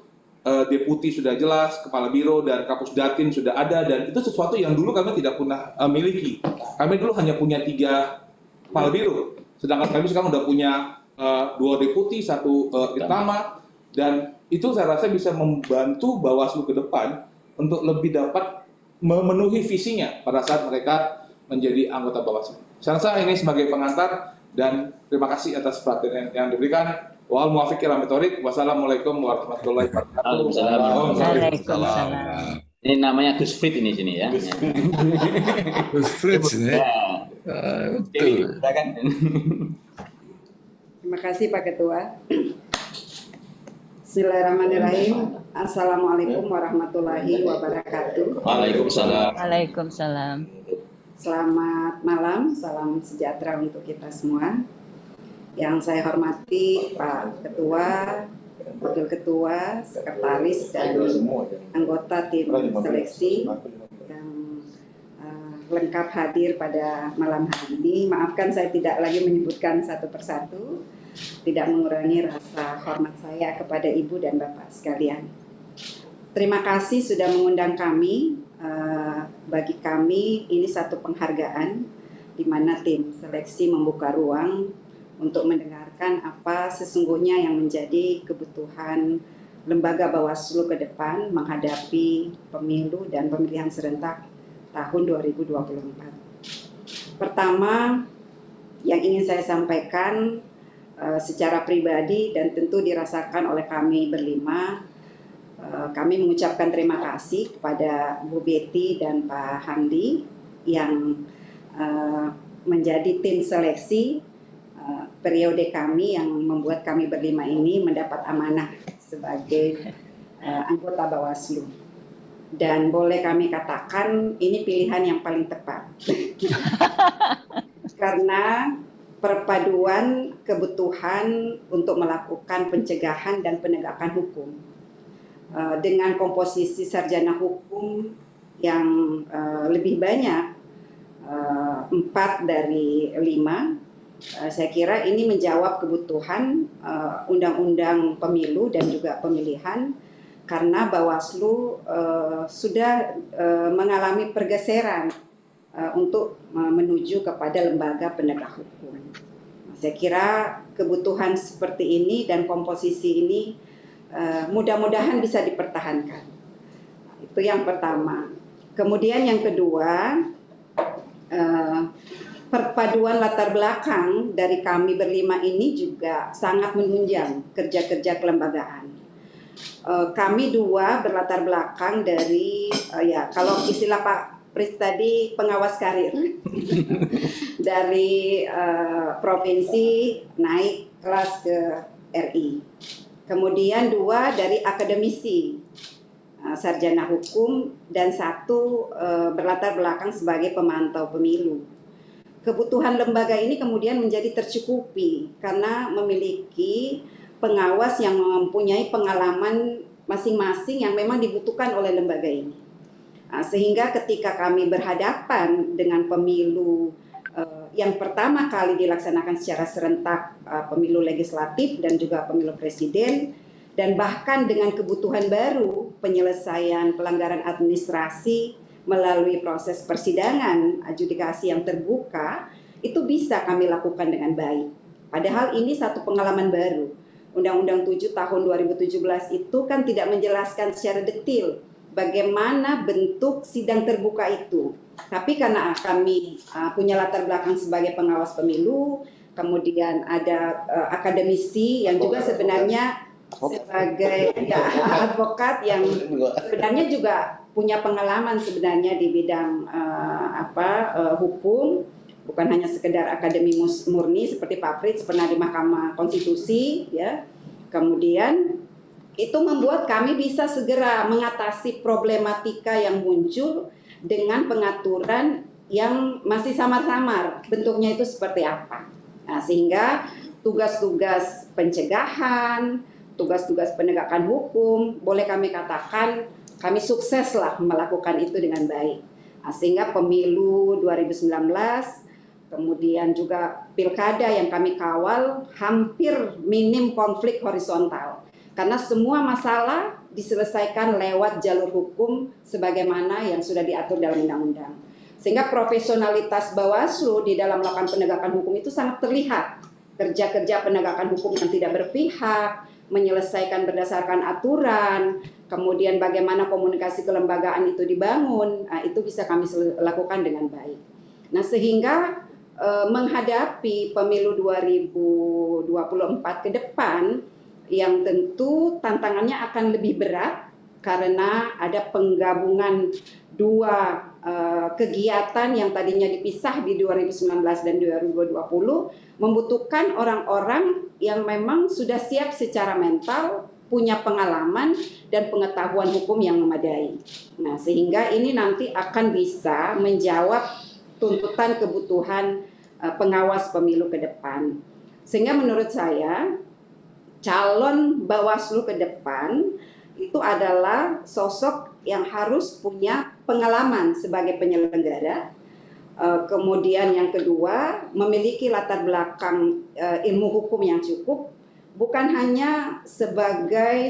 J: deputi sudah jelas, kepala biro dan kapus datin sudah ada, dan itu sesuatu yang dulu kami tidak pernah miliki. Kami dulu hanya punya 3 kepala biro, sedangkan kami sekarang sudah punya 2 deputi, 1 irtama, dan itu saya rasa bisa membantu Bawaslu ke depan untuk lebih dapat memenuhi visinya pada saat mereka menjadi anggota Bawaslu. Saya rasa ini sebagai pengantar, dan terima kasih atas perhatian yang diberikan. Wal muwafiq ila thoriq. Wassalamualaikum warahmatullahi wabarakatuh.
E: Waalaikumsalam. Ini namanya Gus Frit ini sini ya.
K: Gus Frit ini.
E: Betul.
L: Terima kasih Pak Ketua. Bismillahirrahmanirrahim. Assalamualaikum warahmatullahi wabarakatuh.
E: Waalaikumsalam.
B: Waalaikumsalam.
L: Selamat malam, salam sejahtera untuk kita semua. Yang saya hormati Pak Ketua, Wakil Ketua, Sekretaris, dan anggota tim seleksi yang lengkap hadir pada malam hari ini. Maafkan saya tidak lagi menyebutkan satu persatu, tidak mengurangi rasa hormat saya kepada Ibu dan Bapak sekalian. Terima kasih sudah mengundang kami. Bagi kami ini satu penghargaan di mana tim seleksi membuka ruang untuk mendengarkan apa sesungguhnya yang menjadi kebutuhan lembaga Bawaslu ke depan menghadapi pemilu dan pemilihan serentak tahun 2024. Pertama, yang ingin saya sampaikan secara pribadi dan tentu dirasakan oleh kami berlima, Kami mengucapkan terima kasih kepada Bu Betty dan Pak Hamdi yang menjadi tim seleksi periode kami yang membuat kami berlima ini mendapat amanah sebagai anggota Bawaslu. Dan boleh kami katakan ini pilihan yang paling tepat. Karena perpaduan kebutuhan untuk melakukan pencegahan dan penegakan hukum dengan komposisi sarjana hukum yang lebih banyak, 4 dari 5, saya kira ini menjawab kebutuhan undang-undang pemilu dan juga pemilihan, karena Bawaslu sudah mengalami pergeseran untuk menuju kepada lembaga penegak hukum. Saya kira kebutuhan seperti ini dan komposisi ini mudah-mudahan bisa dipertahankan. Itu yang pertama. Kemudian yang kedua, perpaduan latar belakang dari kami berlima ini juga sangat menunjang kerja-kerja kelembagaan. Kami 2 berlatar belakang dari ya kalau istilah Pak Pris tadi pengawas karir dari provinsi naik kelas ke RI. Kemudian 2 dari akademisi sarjana hukum dan 1 berlatar belakang sebagai pemantau pemilu. Kebutuhan lembaga ini kemudian menjadi tercukupi karena memiliki pengawas yang mempunyai pengalaman masing-masing yang memang dibutuhkan oleh lembaga ini. Sehingga ketika kami berhadapan dengan pemilu yang pertama kali dilaksanakan secara serentak, pemilu legislatif dan juga pemilu presiden, dan bahkan dengan kebutuhan baru penyelesaian pelanggaran administrasi melalui proses persidangan adjudikasi yang terbuka, itu bisa kami lakukan dengan baik. Padahal ini satu pengalaman baru. Undang-Undang 7 tahun 2017 itu kan tidak menjelaskan secara detail bagaimana bentuk sidang terbuka itu. Tapi karena kami punya latar belakang sebagai pengawas pemilu, kemudian ada akademisi yang juga sebenarnya sebagai advokat yang sebenarnya juga punya pengalaman sebenarnya di bidang hukum, bukan hanya sekedar akademi murni seperti Pak Fritz pernah di Mahkamah Konstitusi, ya. Kemudian itu membuat kami bisa segera mengatasi problematika yang muncul dengan pengaturan yang masih samar-samar bentuknya itu seperti apa. Nah, sehingga tugas-tugas pencegahan, tugas-tugas penegakan hukum, boleh kami katakan kami sukseslah melakukan itu dengan baik. Nah, sehingga pemilu 2019, kemudian juga pilkada yang kami kawal hampir minim konflik horizontal. Karena semua masalah diselesaikan lewat jalur hukum sebagaimana yang sudah diatur dalam undang-undang. Sehingga profesionalitas Bawaslu di dalam melakukan penegakan hukum itu sangat terlihat. Kerja-kerja penegakan hukum yang tidak berpihak, menyelesaikan berdasarkan aturan, kemudian bagaimana komunikasi kelembagaan itu dibangun, itu bisa kami lakukan dengan baik. Nah, sehingga menghadapi pemilu 2024 ke depan, yang tentu tantangannya akan lebih berat karena ada penggabungan 2 kegiatan yang tadinya dipisah di 2019 dan 2020, membutuhkan orang-orang yang memang sudah siap secara mental, punya pengalaman dan pengetahuan hukum yang memadai. Nah, sehingga ini nanti akan bisa menjawab tuntutan kebutuhan pengawas pemilu ke depan. Sehingga menurut saya calon Bawaslu ke depan itu adalah sosok yang harus punya pengalaman sebagai penyelenggara. Kemudian yang kedua, memiliki latar belakang ilmu hukum yang cukup, bukan hanya sebagai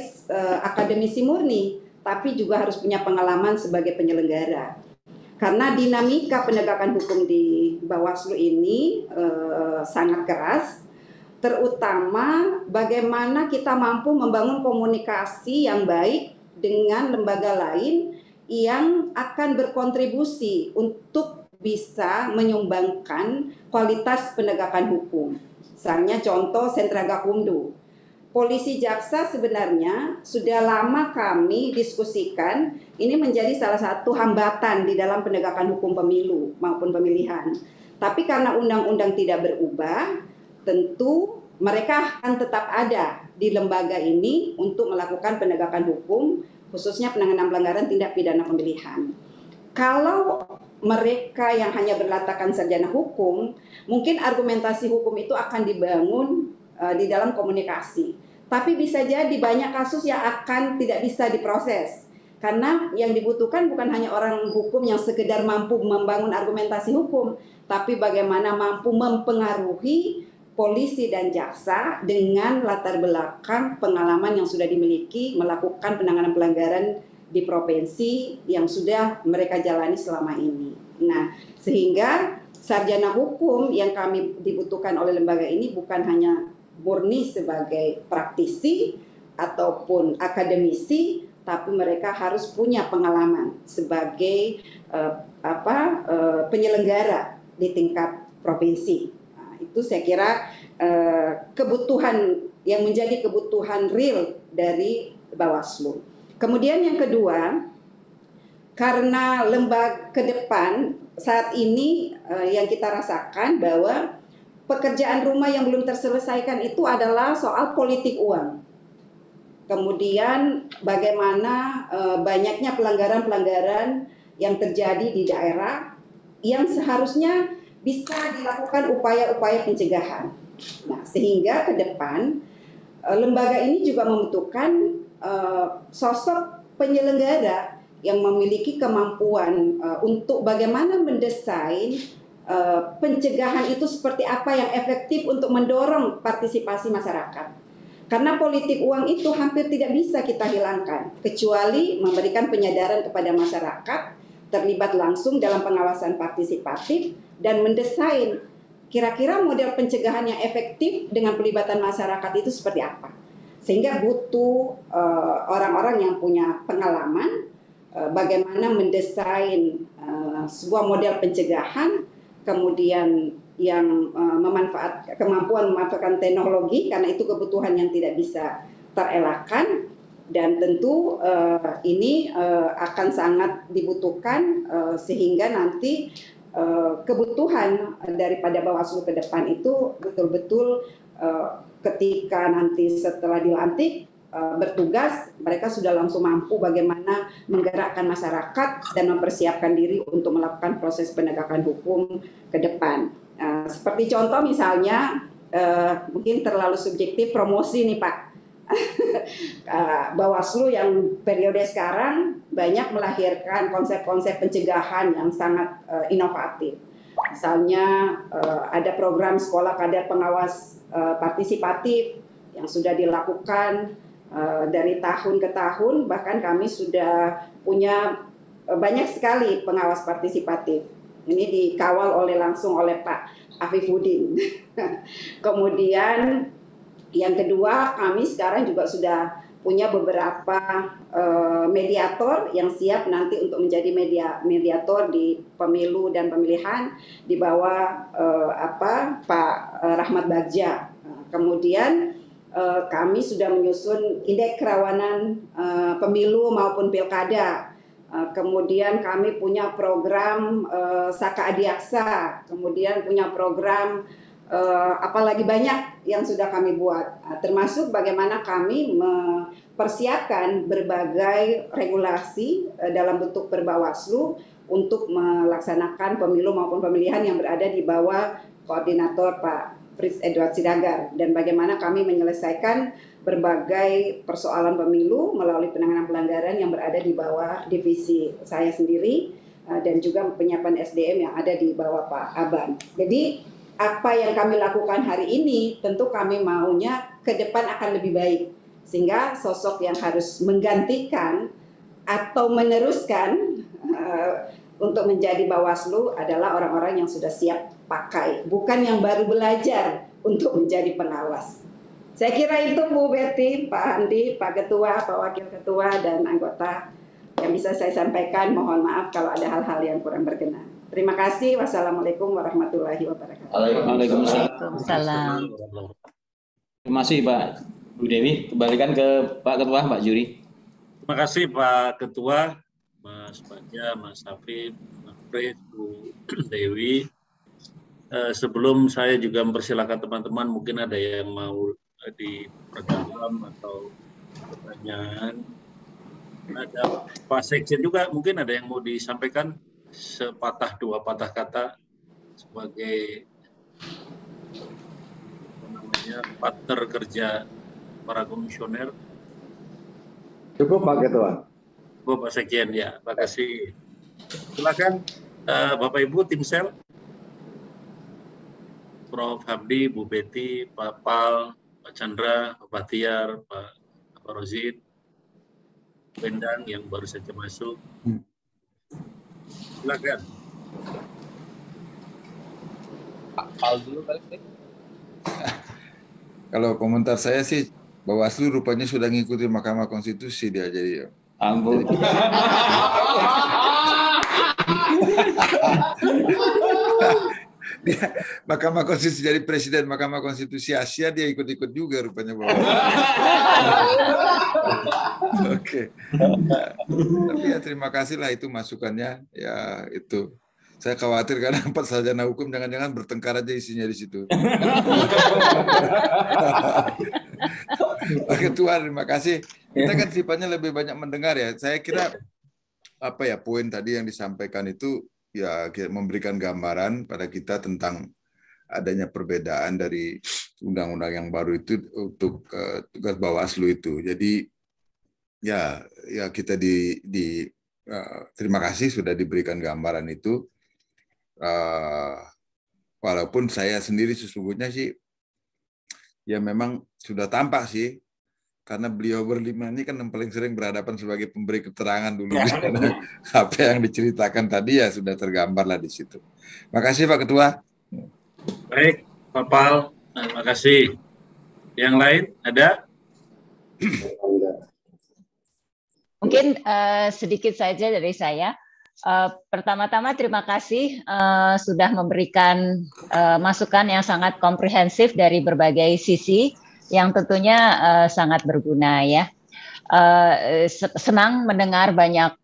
L: akademisi murni, tapi juga harus punya pengalaman sebagai penyelenggara. Karena dinamika penegakan hukum di Bawaslu ini sangat keras, terutama bagaimana kita mampu membangun komunikasi yang baik dengan lembaga lain yang akan berkontribusi untuk bisa menyumbangkan kualitas penegakan hukum. Misalnya contoh Sentra Gakumdu. polisi jaksa sebenarnya sudah lama kami diskusikan ini menjadi salah satu hambatan di dalam penegakan hukum pemilu maupun pemilihan. Tapi karena undang-undang tidak berubah, tentu mereka akan tetap ada di lembaga ini untuk melakukan penegakan hukum, khususnya penanganan pelanggaran tindak pidana pemilihan. Kalau mereka yang hanya berlatarkan sarjana hukum, mungkin argumentasi hukum itu akan dibangun di dalam komunikasi. Tapi bisa jadi banyak kasus yang akan tidak bisa diproses. Karena yang dibutuhkan bukan hanya orang hukum yang sekedar mampu membangun argumentasi hukum, tapi bagaimana mampu mempengaruhi polisi dan jaksa dengan latar belakang pengalaman yang sudah dimiliki melakukan penanganan pelanggaran di provinsi yang sudah mereka jalani selama ini. Nah, sehingga sarjana hukum yang kami dibutuhkan oleh lembaga ini bukan hanya murni sebagai praktisi ataupun akademisi, tapi mereka harus punya pengalaman sebagai penyelenggara di tingkat provinsi. Nah, itu saya kira kebutuhan yang menjadi kebutuhan real dari Bawaslu. Kemudian yang kedua, karena lembaga ke depan saat ini yang kita rasakan bahwa pekerjaan rumah yang belum terselesaikan itu adalah soal politik uang. Kemudian bagaimana banyaknya pelanggaran-pelanggaran yang terjadi di daerah yang seharusnya bisa dilakukan upaya-upaya pencegahan. Nah, sehingga ke depan lembaga ini juga membutuhkan sosok penyelenggara yang memiliki kemampuan untuk bagaimana mendesain pencegahan itu seperti apa yang efektif untuk mendorong partisipasi masyarakat. Karena politik uang itu hampir tidak bisa kita hilangkan, kecuali memberikan penyadaran kepada masyarakat, terlibat langsung dalam pengawasan partisipatif, dan mendesain kira-kira model pencegahan yang efektif dengan pelibatan masyarakat itu seperti apa. Sehingga butuh orang-orang yang punya pengalaman bagaimana mendesain sebuah model pencegahan, kemudian yang kemampuan memanfaatkan teknologi, karena itu kebutuhan yang tidak bisa terelakkan, dan tentu ini akan sangat dibutuhkan sehingga nanti kebutuhan daripada Bawaslu ke depan itu betul-betul ketika nanti setelah dilantik bertugas, mereka sudah langsung mampu bagaimana menggerakkan masyarakat dan mempersiapkan diri untuk melakukan proses penegakan hukum ke depan. Seperti contoh misalnya, mungkin terlalu subjektif promosi nih Pak. Bawaslu yang periode sekarang banyak melahirkan konsep-konsep pencegahan yang sangat inovatif. Misalnya ada program sekolah kader pengawas partisipatif yang sudah dilakukan dari tahun ke tahun, bahkan kami sudah punya banyak sekali pengawas partisipatif. Ini dikawal langsung oleh Pak Afifuddin. Kemudian yang kedua, kami sekarang juga sudah punya beberapa mediator yang siap nanti untuk menjadi mediator di pemilu dan pemilihan di bawah Pak Rahmat Bagja. Kemudian kami sudah menyusun indeks kerawanan pemilu maupun pilkada. Kemudian kami punya program Saka Adiaksa, kemudian punya program apalagi banyak yang sudah kami buat, termasuk bagaimana kami mempersiapkan berbagai regulasi dalam bentuk perbawaslu untuk melaksanakan pemilu maupun pemilihan yang berada di bawah koordinator Pak Fritz Edward Sidagar, dan bagaimana kami menyelesaikan berbagai persoalan pemilu melalui penanganan pelanggaran yang berada di bawah divisi saya sendiri, dan juga penyiapan SDM yang ada di bawah Pak Aban. Jadi apa yang kami lakukan hari ini tentu kami maunya ke depan akan lebih baik, sehingga sosok yang harus menggantikan atau meneruskan untuk menjadi Bawaslu adalah orang-orang yang sudah siap pakai, bukan yang baru belajar untuk menjadi pengawas. Saya kira itu Bu Betty, Pak Andi, Pak Ketua, Pak Wakil Ketua, dan anggota yang bisa saya sampaikan. Mohon maaf kalau ada hal-hal yang kurang berkenan. Terima kasih. Wassalamualaikum warahmatullahi wabarakatuh.
E: Waalaikumsalam. Terima kasih Pak Bu Dewi, kembalikan ke Pak Ketua, Pak Juri.
G: Terima kasih Pak Ketua, Mas Bagja, Mas Hafid, Mas Fred, Bu Dewi. Sebelum saya juga mempersilakan teman-teman, mungkin ada yang mau diperdalam atau pertanyaan. Ada Pak Sekjen juga, mungkin ada yang mau disampaikan sepatah dua patah kata sebagai partner kerja para komisioner.
M: Cukup Pak Ketua.
G: Pak Sekjen, ya, terima kasih. Silakan Bapak Ibu tim sel, Prof. Hamdi, Bu Betty, Pak Pal, Pak Chandra, Pak Bahtiar, Pak Rozid, Bendang yang baru saja masuk. Silakan.
K: Pak Pal dulu kali. Kalau komentar saya sih, Bawaslu rupanya sudah ngikuti Mahkamah Konstitusi dia jadi.
E: Ampun.
K: Dia Mahkamah Konstitusi jadi presiden Mahkamah Konstitusi Asia, dia ikut-ikut juga rupanya Bawaslu. Oke. Tapi ya terima kasih lah itu masukannya. Ya itu. Saya khawatir karena empat sarjana hukum jangan-jangan bertengkar aja isinya di situ. Pak Ketua, terima kasih. Kita kan sifatnya lebih banyak mendengar ya. Saya kira apa ya poin tadi yang disampaikan itu ya memberikan gambaran pada kita tentang adanya perbedaan dari undang-undang yang baru itu untuk tugas Bawaslu itu. Jadi ya kita terima kasih sudah diberikan gambaran itu. Walaupun saya sendiri sesungguhnya sih ya memang sudah tampak sih karena beliau berlima ini kan yang paling sering berhadapan sebagai pemberi keterangan dulu. Apa yang diceritakan tadi ya sudah tergambar lah di situ. Makasih Pak Ketua.
G: Baik Pak Pal, terima kasih. Yang lain ada?
B: Mungkin sedikit saja dari saya. Pertama-tama terima kasih sudah memberikan masukan yang sangat komprehensif dari berbagai sisi yang tentunya sangat berguna ya. Senang mendengar banyak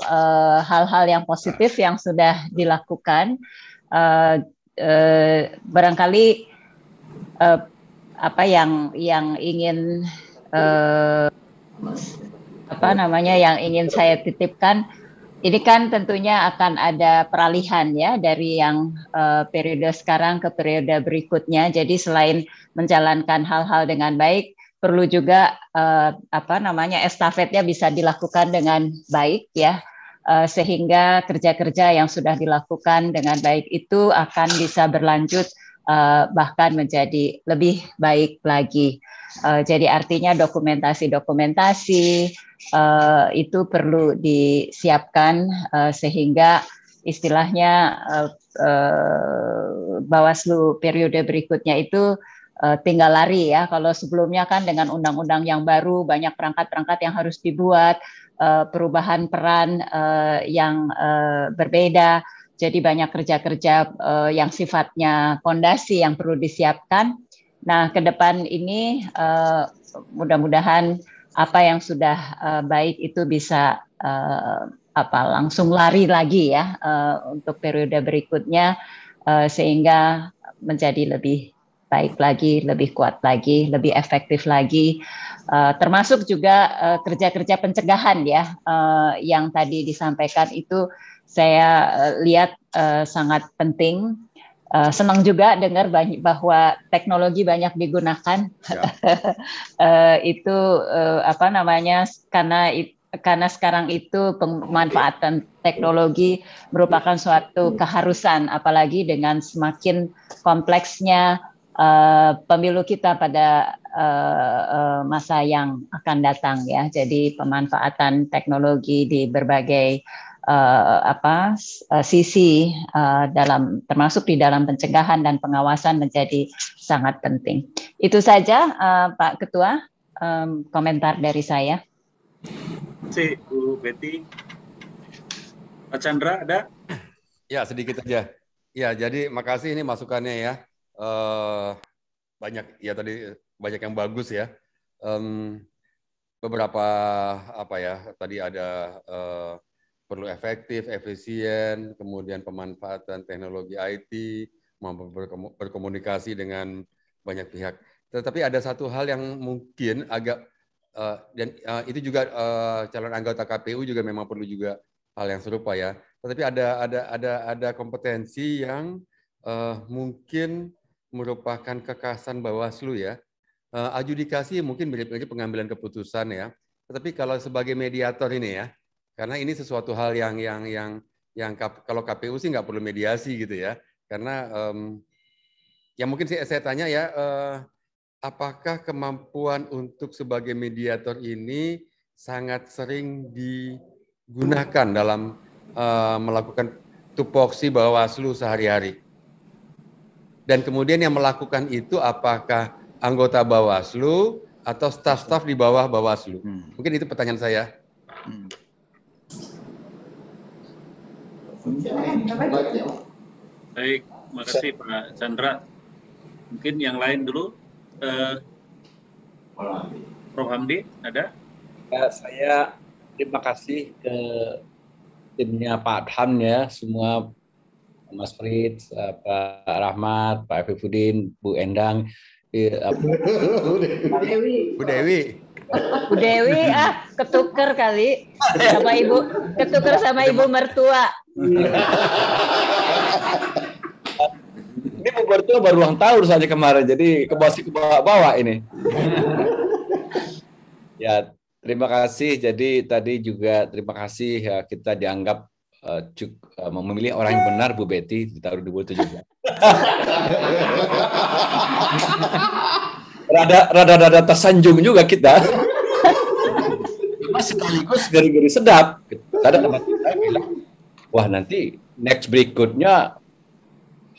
B: hal-hal yang positif yang sudah dilakukan. Barangkali apa yang ingin yang ingin saya titipkan. Ini kan tentunya akan ada peralihan ya dari yang periode sekarang ke periode berikutnya. Jadi selain menjalankan hal-hal dengan baik, perlu juga estafetnya bisa dilakukan dengan baik ya, sehingga kerja-kerja yang sudah dilakukan dengan baik itu akan bisa berlanjut bahkan menjadi lebih baik lagi. Jadi artinya dokumentasi itu perlu disiapkan sehingga istilahnya Bawaslu periode berikutnya itu tinggal lari ya. Kalau sebelumnya kan dengan undang-undang yang baru banyak perangkat-perangkat yang harus dibuat, perubahan peran yang berbeda. Jadi banyak kerja-kerja yang sifatnya fondasi yang perlu disiapkan. Nah, ke depan ini mudah-mudahan apa yang sudah baik itu bisa langsung lari lagi ya untuk periode berikutnya sehingga menjadi lebih baik lagi, lebih kuat lagi, lebih efektif lagi. Termasuk juga kerja-kerja pencegahan ya yang tadi disampaikan itu saya lihat sangat penting. Senang juga dengar bahwa teknologi banyak digunakan. Itu karena sekarang itu pemanfaatan teknologi merupakan suatu keharusan, apalagi dengan semakin kompleksnya pemilu kita pada masa yang akan datang ya. Jadi pemanfaatan teknologi di berbagai sisi termasuk di dalam pencegahan dan pengawasan menjadi sangat penting. Itu saja Pak Ketua komentar dari saya.
G: Terima kasih Bu Betty. Pak Chandra ada?
C: Ya sedikit aja. Ya jadi makasih ini masukannya ya. Banyak ya tadi banyak yang bagus ya. beberapa apa ya, tadi ada perlu efektif, efisien, kemudian pemanfaatan teknologi IT, mampu berkomunikasi dengan banyak pihak. Tetapi ada satu hal yang mungkin agak dan itu juga calon anggota KPU juga memang perlu juga hal yang serupa ya. Tetapi ada kompetensi yang mungkin merupakan kekhasan Bawaslu ya. Adjudikasi mungkin mirip-mirip pengambilan keputusan ya. Tetapi kalau sebagai mediator ini ya, karena ini sesuatu hal yang kalau KPU sih nggak perlu mediasi gitu ya. Karena yang mungkin saya tanya ya, apakah kemampuan untuk sebagai mediator ini sangat sering digunakan dalam melakukan tupoksi Bawaslu sehari-hari? Dan kemudian yang melakukan itu apakah anggota Bawaslu atau staf-staf di bawah Bawaslu? Mungkin itu pertanyaan saya.
G: Baik, makasih Pak Chandra. Mungkin yang lain dulu. Prof. Hamdi, ada?
N: Ya, saya terima kasih ke timnya Pak Adhan ya, semua Mas Fritz, Pak Rahmat, Pak Efifuddin, Bu Endang,
C: Bu Dewi.
B: Bu Dewi, ketuker kali sama ibu, ketuker sama ibu mertua.
N: Ini Bu mertua baru ulang tahun saja kemarin, jadi ke bawah ini. Ya, terima kasih. Jadi tadi juga terima kasih ya, kita dianggap memilih orang yang benar, Bu Betty, di tahun 2017. Rada tersanjung juga kita. Mas sekaligus geri-geri sedap. Ada teman saya bilang, wah nanti next berikutnya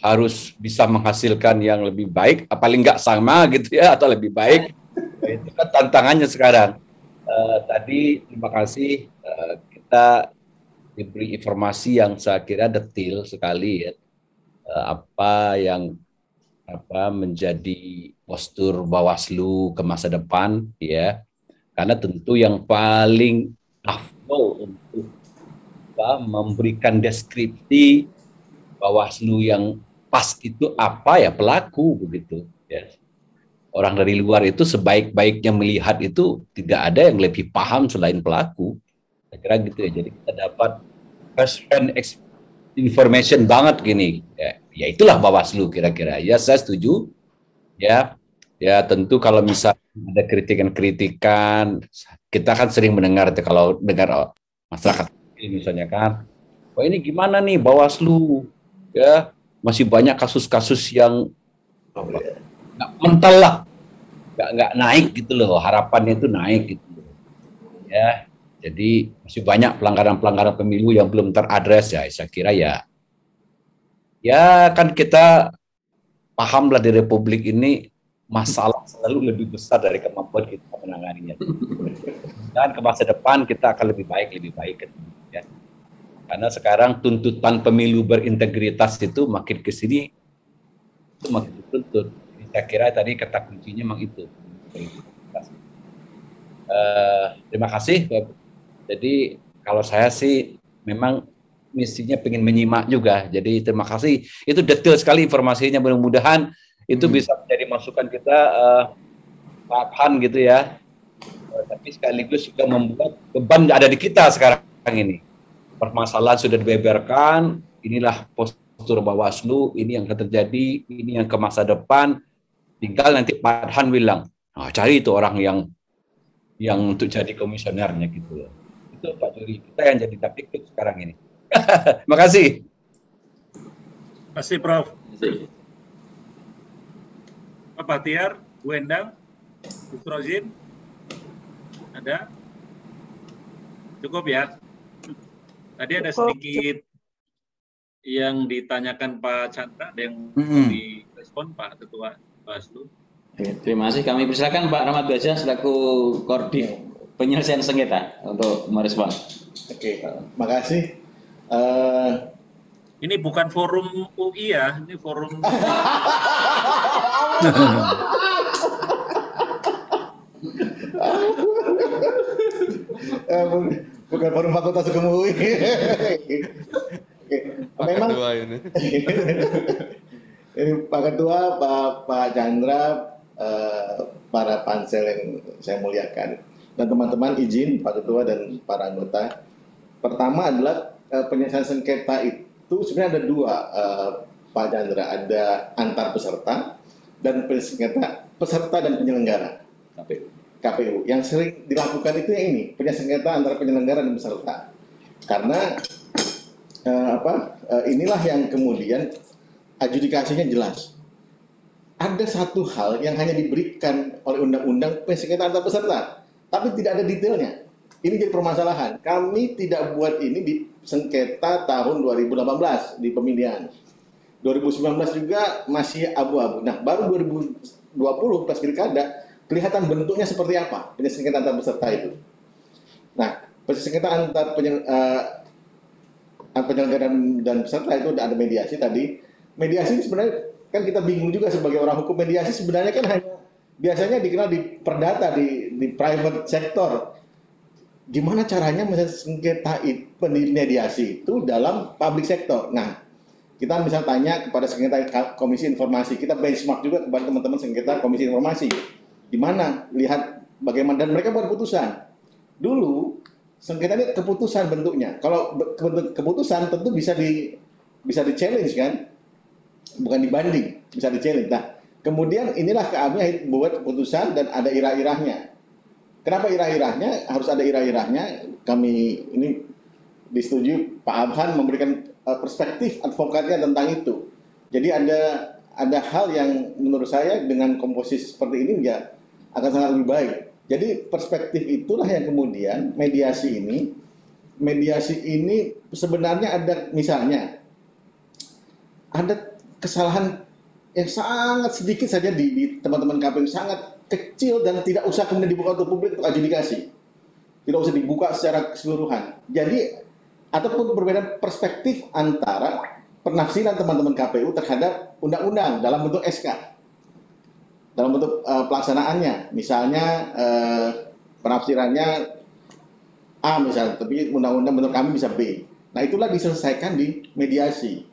N: harus bisa menghasilkan yang lebih baik, paling nggak sama gitu ya, atau lebih baik. Itu kan tantangannya sekarang. Tadi terima kasih kita diberi informasi yang saya kira detail sekali ya, apa yang menjadi postur Bawaslu ke masa depan ya, karena tentu yang paling afdol untuk memberikan deskripsi Bawaslu yang pas itu apa ya, pelaku begitu ya. Orang dari luar itu sebaik-baiknya melihat itu tidak ada yang lebih paham selain pelaku. Saya kira gitu ya. Jadi kita dapat first hand information banget gini. Ya itulah Bawaslu kira-kira. Ya saya setuju. Ya tentu kalau misalnya ada kritikan-kritikan, kita kan sering mendengar kalau dengar masyarakat misalnya kan, wah ini gimana nih Bawaslu? Ya masih banyak kasus-kasus yang nggak mental lah, nggak naik gitu loh, harapannya itu naik gitu loh. Ya, jadi masih banyak pelanggaran-pelanggaran pemilu yang belum teradres ya. Saya kira ya kan kita paham lah di Republik ini masalah selalu lebih besar dari kemampuan kita menanganinya. Dan ke masa depan kita akan lebih baik ya. Karena sekarang tuntutan pemilu berintegritas itu makin ke sini itu makin dituntut. Jadi saya kira tadi kata kuncinya memang itu. Terima kasih. Jadi kalau saya sih memang misinya pengen menyimak juga. Jadi terima kasih. Itu detail sekali informasinya. Mudah-mudahan itu bisa menjadi masukan kita Pak Han gitu ya. Tapi sekaligus juga membuat beban ada di kita sekarang ini. Permasalahan sudah dibeberkan, inilah postur Bawaslu, ini yang akan terjadi, ini yang ke masa depan. Tinggal nanti Pak Han bilang, cari itu orang yang untuk jadi komisionernya gitu. Itu Pak Juri, kita yang jadi taktik sekarang ini. Terima kasih.
G: Terima kasih Prof. Pak Bahtiar, Bu Endang, Bu Rozin, ada? Cukup ya? Tadi ada sedikit yang ditanyakan Pak Chandra, ada yang direspon Pak Ketua Bawaslu.
E: Terima kasih. Kami persilakan Pak Rahmat Gajah selaku Koordif Penyelesaian Sengketa untuk merespon.
H: Oke, makasih.
G: Ini bukan forum UI ya, ini forum.
H: Bukan forum fakultas hukum UI. Memang ini Pak Ketua, Pak Chandra, para pansel yang saya muliakan, dan teman-teman izin Pak Ketua dan para anggota. Pertama adalah penyelesaian sengketa itu sebenarnya ada dua, Pak Chandra, ada antar peserta dan sengketa peserta dan penyelenggara. KPU. Yang sering dilakukan itu yang ini, penyelesaian sengketa antara penyelenggara dan peserta. Karena inilah yang kemudian adjudikasinya jelas. Ada satu hal yang hanya diberikan oleh undang-undang sengketa antar peserta, tapi tidak ada detailnya. Ini jadi permasalahan. Kami tidak buat ini di sengketa tahun 2018 di pemilihan. 2019 juga masih abu-abu. Nah, baru 2020 pas pilkada kelihatan bentuknya seperti apa penyelesaian sengketa antar peserta itu. Nah, penyelesaian sengketa antar penyelenggara dan peserta itu ada mediasi tadi. Mediasi ini sebenarnya kan kita bingung juga sebagai orang hukum. Mediasi sebenarnya kan hanya biasanya dikenal di perdata, di private sector. Gimana caranya sengketa mediasi itu dalam public sector? Nah, kita misalnya tanya kepada sengketa Komisi Informasi, kita benchmark juga kepada teman-teman sengketa Komisi Informasi. Gimana lihat bagaimana, dan mereka buat keputusan. Dulu sengketa ini keputusan bentuknya. Kalau keputusan tentu bisa di challenge kan, bukan dibanding, bisa di challenge. Nah, kemudian inilah kami buat keputusan dan ada irah-irahnya. Kenapa irah-irahnya? Harus ada irah-irahnya. Kami ini disetujui Pak Abhan memberikan perspektif advokatnya tentang itu. Jadi ada hal yang menurut saya dengan komposisi seperti ini ya akan sangat lebih baik. Jadi perspektif itulah yang kemudian mediasi ini sebenarnya ada, misalnya ada kesalahan yang sangat sedikit saja di teman-teman KPU, sangat kecil dan tidak usah kemudian dibuka untuk publik untuk adjudikasi. Tidak usah dibuka secara keseluruhan. Jadi ataupun perbedaan perspektif antara penafsiran teman-teman KPU terhadap undang-undang dalam bentuk SK, dalam bentuk pelaksanaannya. Misalnya penafsirannya A misalnya, tapi undang-undang menurut kami bisa B. Nah, itulah diselesaikan di mediasi.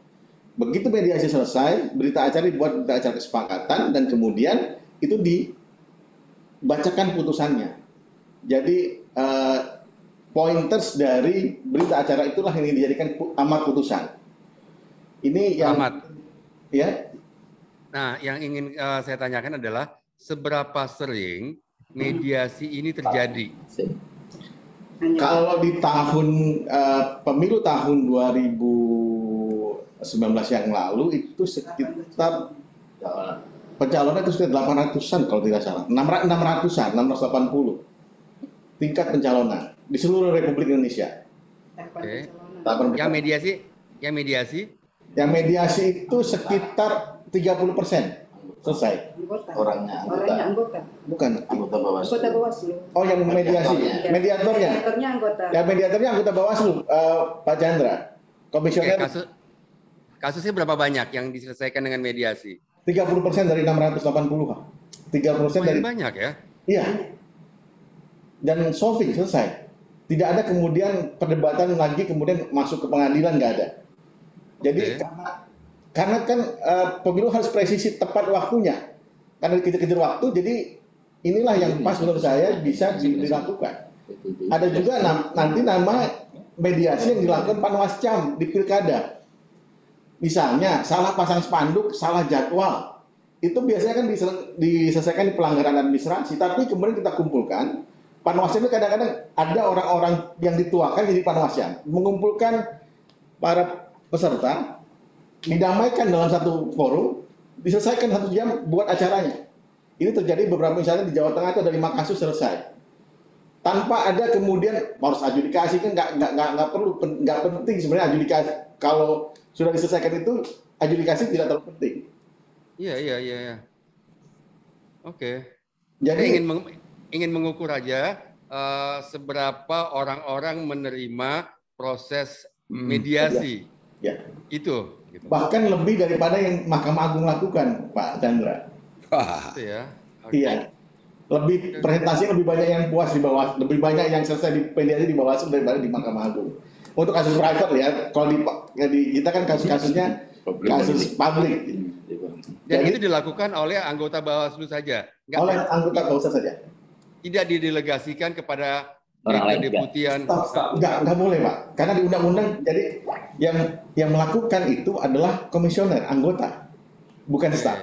H: Begitu mediasi selesai, berita acara dibuat berita acara kesepakatan dan kemudian itu dibacakan putusannya. Jadi pointers dari berita acara itulah yang dijadikan amar putusan. Ini yang ya.
C: Nah, yang ingin saya tanyakan adalah seberapa sering mediasi ini terjadi?
H: Kalau di tahun pemilu tahun 2019 yang lalu itu sekitar pencalonan itu sekitar 800-an kalau tidak salah, 600-an, 680 tingkat pencalonan di seluruh Republik Indonesia.
C: Oke. Yang mediasi itu sekitar 30% selesai.
L: Orangnya anggota.
H: Bukan
L: Anggota Bawaslu.
H: Oh, yang mediasi, mediatornya. Yang mediatornya anggota Bawaslu, Pak Chandra. Komisioner.
C: Kasusnya berapa banyak yang diselesaikan dengan mediasi?
H: 30% dari 680. 30% dari
C: banyak ya?
H: Iya. Dan solving selesai. Tidak ada kemudian perdebatan lagi kemudian masuk ke pengadilan, nggak ada. Jadi karena kan pemilu harus presisi tepat waktunya. Karena dikejar-kejar waktu, jadi inilah yang pas menurut saya bisa dilakukan. Ada juga nanti nama mediasi yang dilakukan Panwascam di pilkada. Misalnya salah pasang spanduk, salah jadwal. Itu biasanya kan diselesaikan di pelanggaran administrasi, tapi kemudian kita kumpulkan. Panwascam itu kadang-kadang ada orang-orang yang dituakan jadi Panwascam, mengumpulkan para peserta, didamaikan dalam satu forum, diselesaikan 1 jam buat acaranya. Ini terjadi beberapa, misalnya di Jawa Tengah itu ada 5 kasus selesai. Tanpa ada kemudian harus adjudikasi, kan nggak perlu, nggak penting sebenarnya adjudikasi. Kalau sudah diselesaikan itu adjudikasi tidak terlalu penting.
C: Iya. Oke.
H: Jadi
C: ingin mengukur aja seberapa orang-orang menerima proses mediasi.
H: Ya.
C: Itu. Gitu.
H: Bahkan lebih daripada yang Mahkamah Agung lakukan, Pak Chandra.
C: Itu ya.
H: Okay. Iya. lebih presentasi lebih banyak yang puas di bawah, lebih banyak yang selesai di mediasi di Bawaslu daripada di Mahkamah Agung. Untuk kasus private ya, kalau di kita kan kasus-kasusnya kasus publik.
C: Dan itu dilakukan oleh anggota Bawaslu saja.
H: Oleh anggota Bawaslu saja.
C: Tidak didelegasikan kepada
E: orang lain.
H: Deputian. Enggak boleh, Pak. Karena di undang-undang jadi yang melakukan itu adalah komisioner, anggota, bukan staf.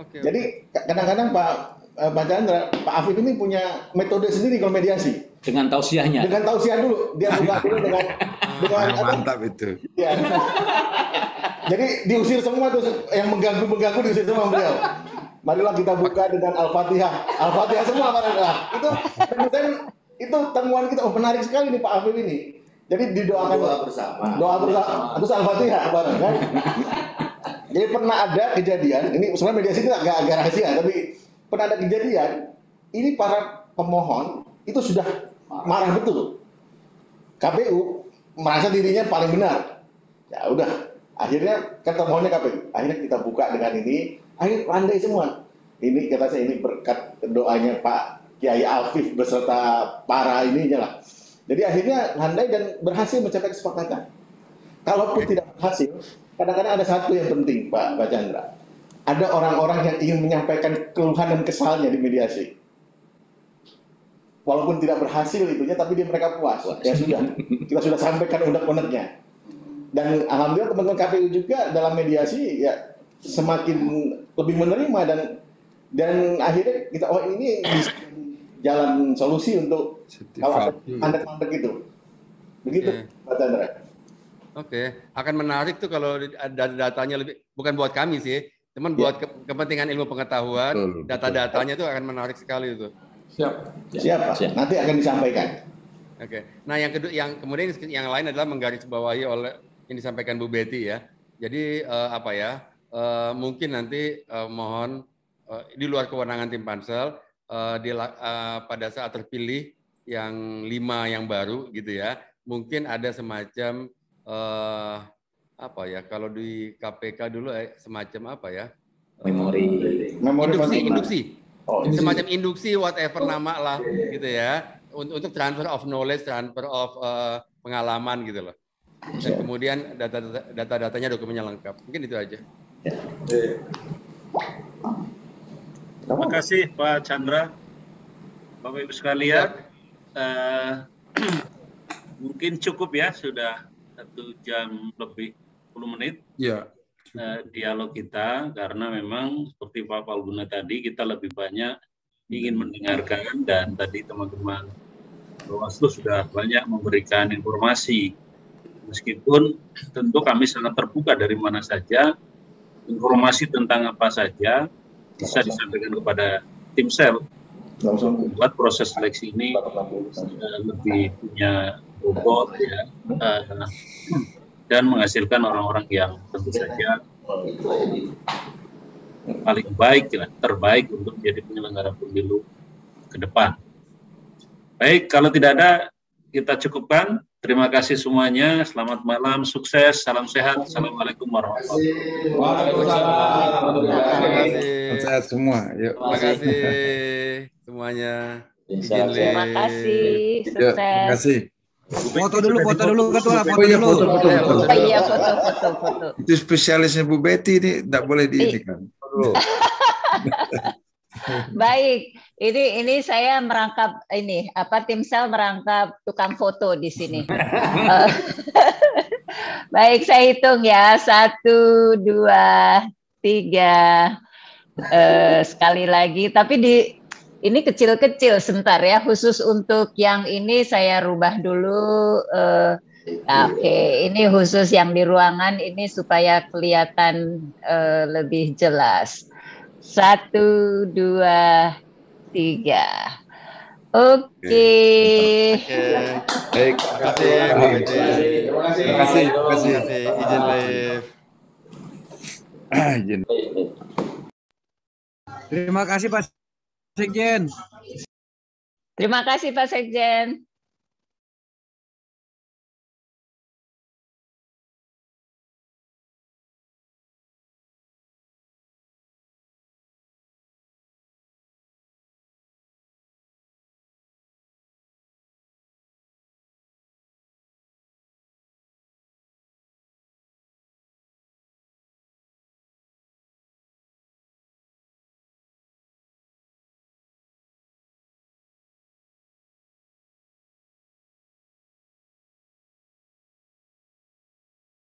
H: Jadi kadang-kadang Pak Chandra, Pak Afif ini punya metode sendiri kalau mediasi.
E: Dengan tausiahnya.
H: Dengan tausiah dulu, dia buka dulu dengan
K: mantap itu.
H: Ya. Jadi diusir semua tuh yang mengganggu diusir semua beliau. Marilah kita buka dengan Al-Fatihah. Al-Fatihah semua marilah. Itu temuan kita. Oh, menarik sekali nih Pak Afif ini. Jadi didoakan doa bersama. Terus Al-Fatihah bareng kan. Jadi pernah ada kejadian, ini sebenarnya mediasi itu agak rahasia, tapi pernah ada kejadian, ini para pemohon itu sudah marah betul. KPU merasa dirinya paling benar. Ya udah, akhirnya kata pemohonnya KPU, akhirnya kita buka dengan ini, akhirnya landai semua. Ini kata saya ini berkat doanya Pak Kiai Afif beserta para ininya lah. Jadi akhirnya landai dan berhasil mencapai kesepakatan. Kalaupun tidak berhasil, kadang-kadang ada satu yang penting Pak Chandra. Ada orang-orang yang ingin menyampaikan keluhan dan kesalnya di mediasi. Walaupun tidak berhasil itunya, tapi mereka puas. Ya sudah, kita sudah sampaikan unek-uneknya. Dan alhamdulillah teman-teman KPU juga dalam mediasi ya semakin lebih menerima dan akhirnya kita ini bisa jalan solusi untuk kalau ada mandek-mandek itu. Begitu Pak Chandra.
C: Oke, akan menarik tuh kalau datanya lebih, bukan buat kami sih, teman buat kepentingan ilmu pengetahuan, data-datanya itu akan menarik sekali itu.
H: Siap. Nanti akan disampaikan.
C: Oke. Nah, yang kemudian yang lain adalah menggarisbawahi oleh yang disampaikan Bu Betty ya. Jadi mungkin nanti mohon di luar kewenangan tim pansel pada saat terpilih yang 5 yang baru gitu ya, mungkin ada semacam kalau di KPK dulu semacam induksi. Semacam induksi whatever nama lah gitu ya, untuk transfer of knowledge, transfer of pengalaman gitu loh. Dan kemudian data-datanya, dokumennya lengkap. Mungkin itu aja.
G: Terima kasih Pak Chandra. Bapak Ibu sekalian, mungkin cukup ya, sudah 1 jam lebih 10 menit.
K: Ya.
G: Dialog kita, karena memang seperti Pak Palguna tadi, kita lebih banyak ingin mendengarkan, dan tadi teman-teman Bawaslu sudah banyak memberikan informasi. Meskipun tentu kami sangat terbuka dari mana saja, informasi tentang apa saja bisa disampaikan kepada tim sel buat proses seleksi ini lebih punya bobot ya, dan menghasilkan orang-orang yang tentu saja paling baik, terbaik untuk menjadi penyelenggara pemilu ke depan. Baik, kalau tidak ada, kita cukupkan. Terima kasih semuanya. Selamat malam, sukses, salam sehat. Assalamualaikum warahmatullahi wabarakatuh.
K: Terima kasih. Sehat semua. Yuk.
C: Terima kasih semuanya.
B: Terima kasih. Sukses.
K: Terima kasih.
A: Foto dulu ketua, foto dulu.
B: Iya, foto.
K: Itu spesialisnya Bu Betty ini, tidak boleh diinikan.
B: Baik, ini saya merangkap tim sel merangkap tukang foto di sini. Baik, saya hitung ya, 1, 2, 3. Sekali lagi, tapi ini kecil-kecil sebentar ya, khusus untuk yang ini saya rubah dulu. Oke, ini khusus yang di ruangan ini supaya kelihatan lebih jelas. 1, 2, 3. Oke.
C: Baik, terima kasih. Izin live.
A: Terima kasih Pak Sekjen.
B: Terima kasih Pak Sekjen.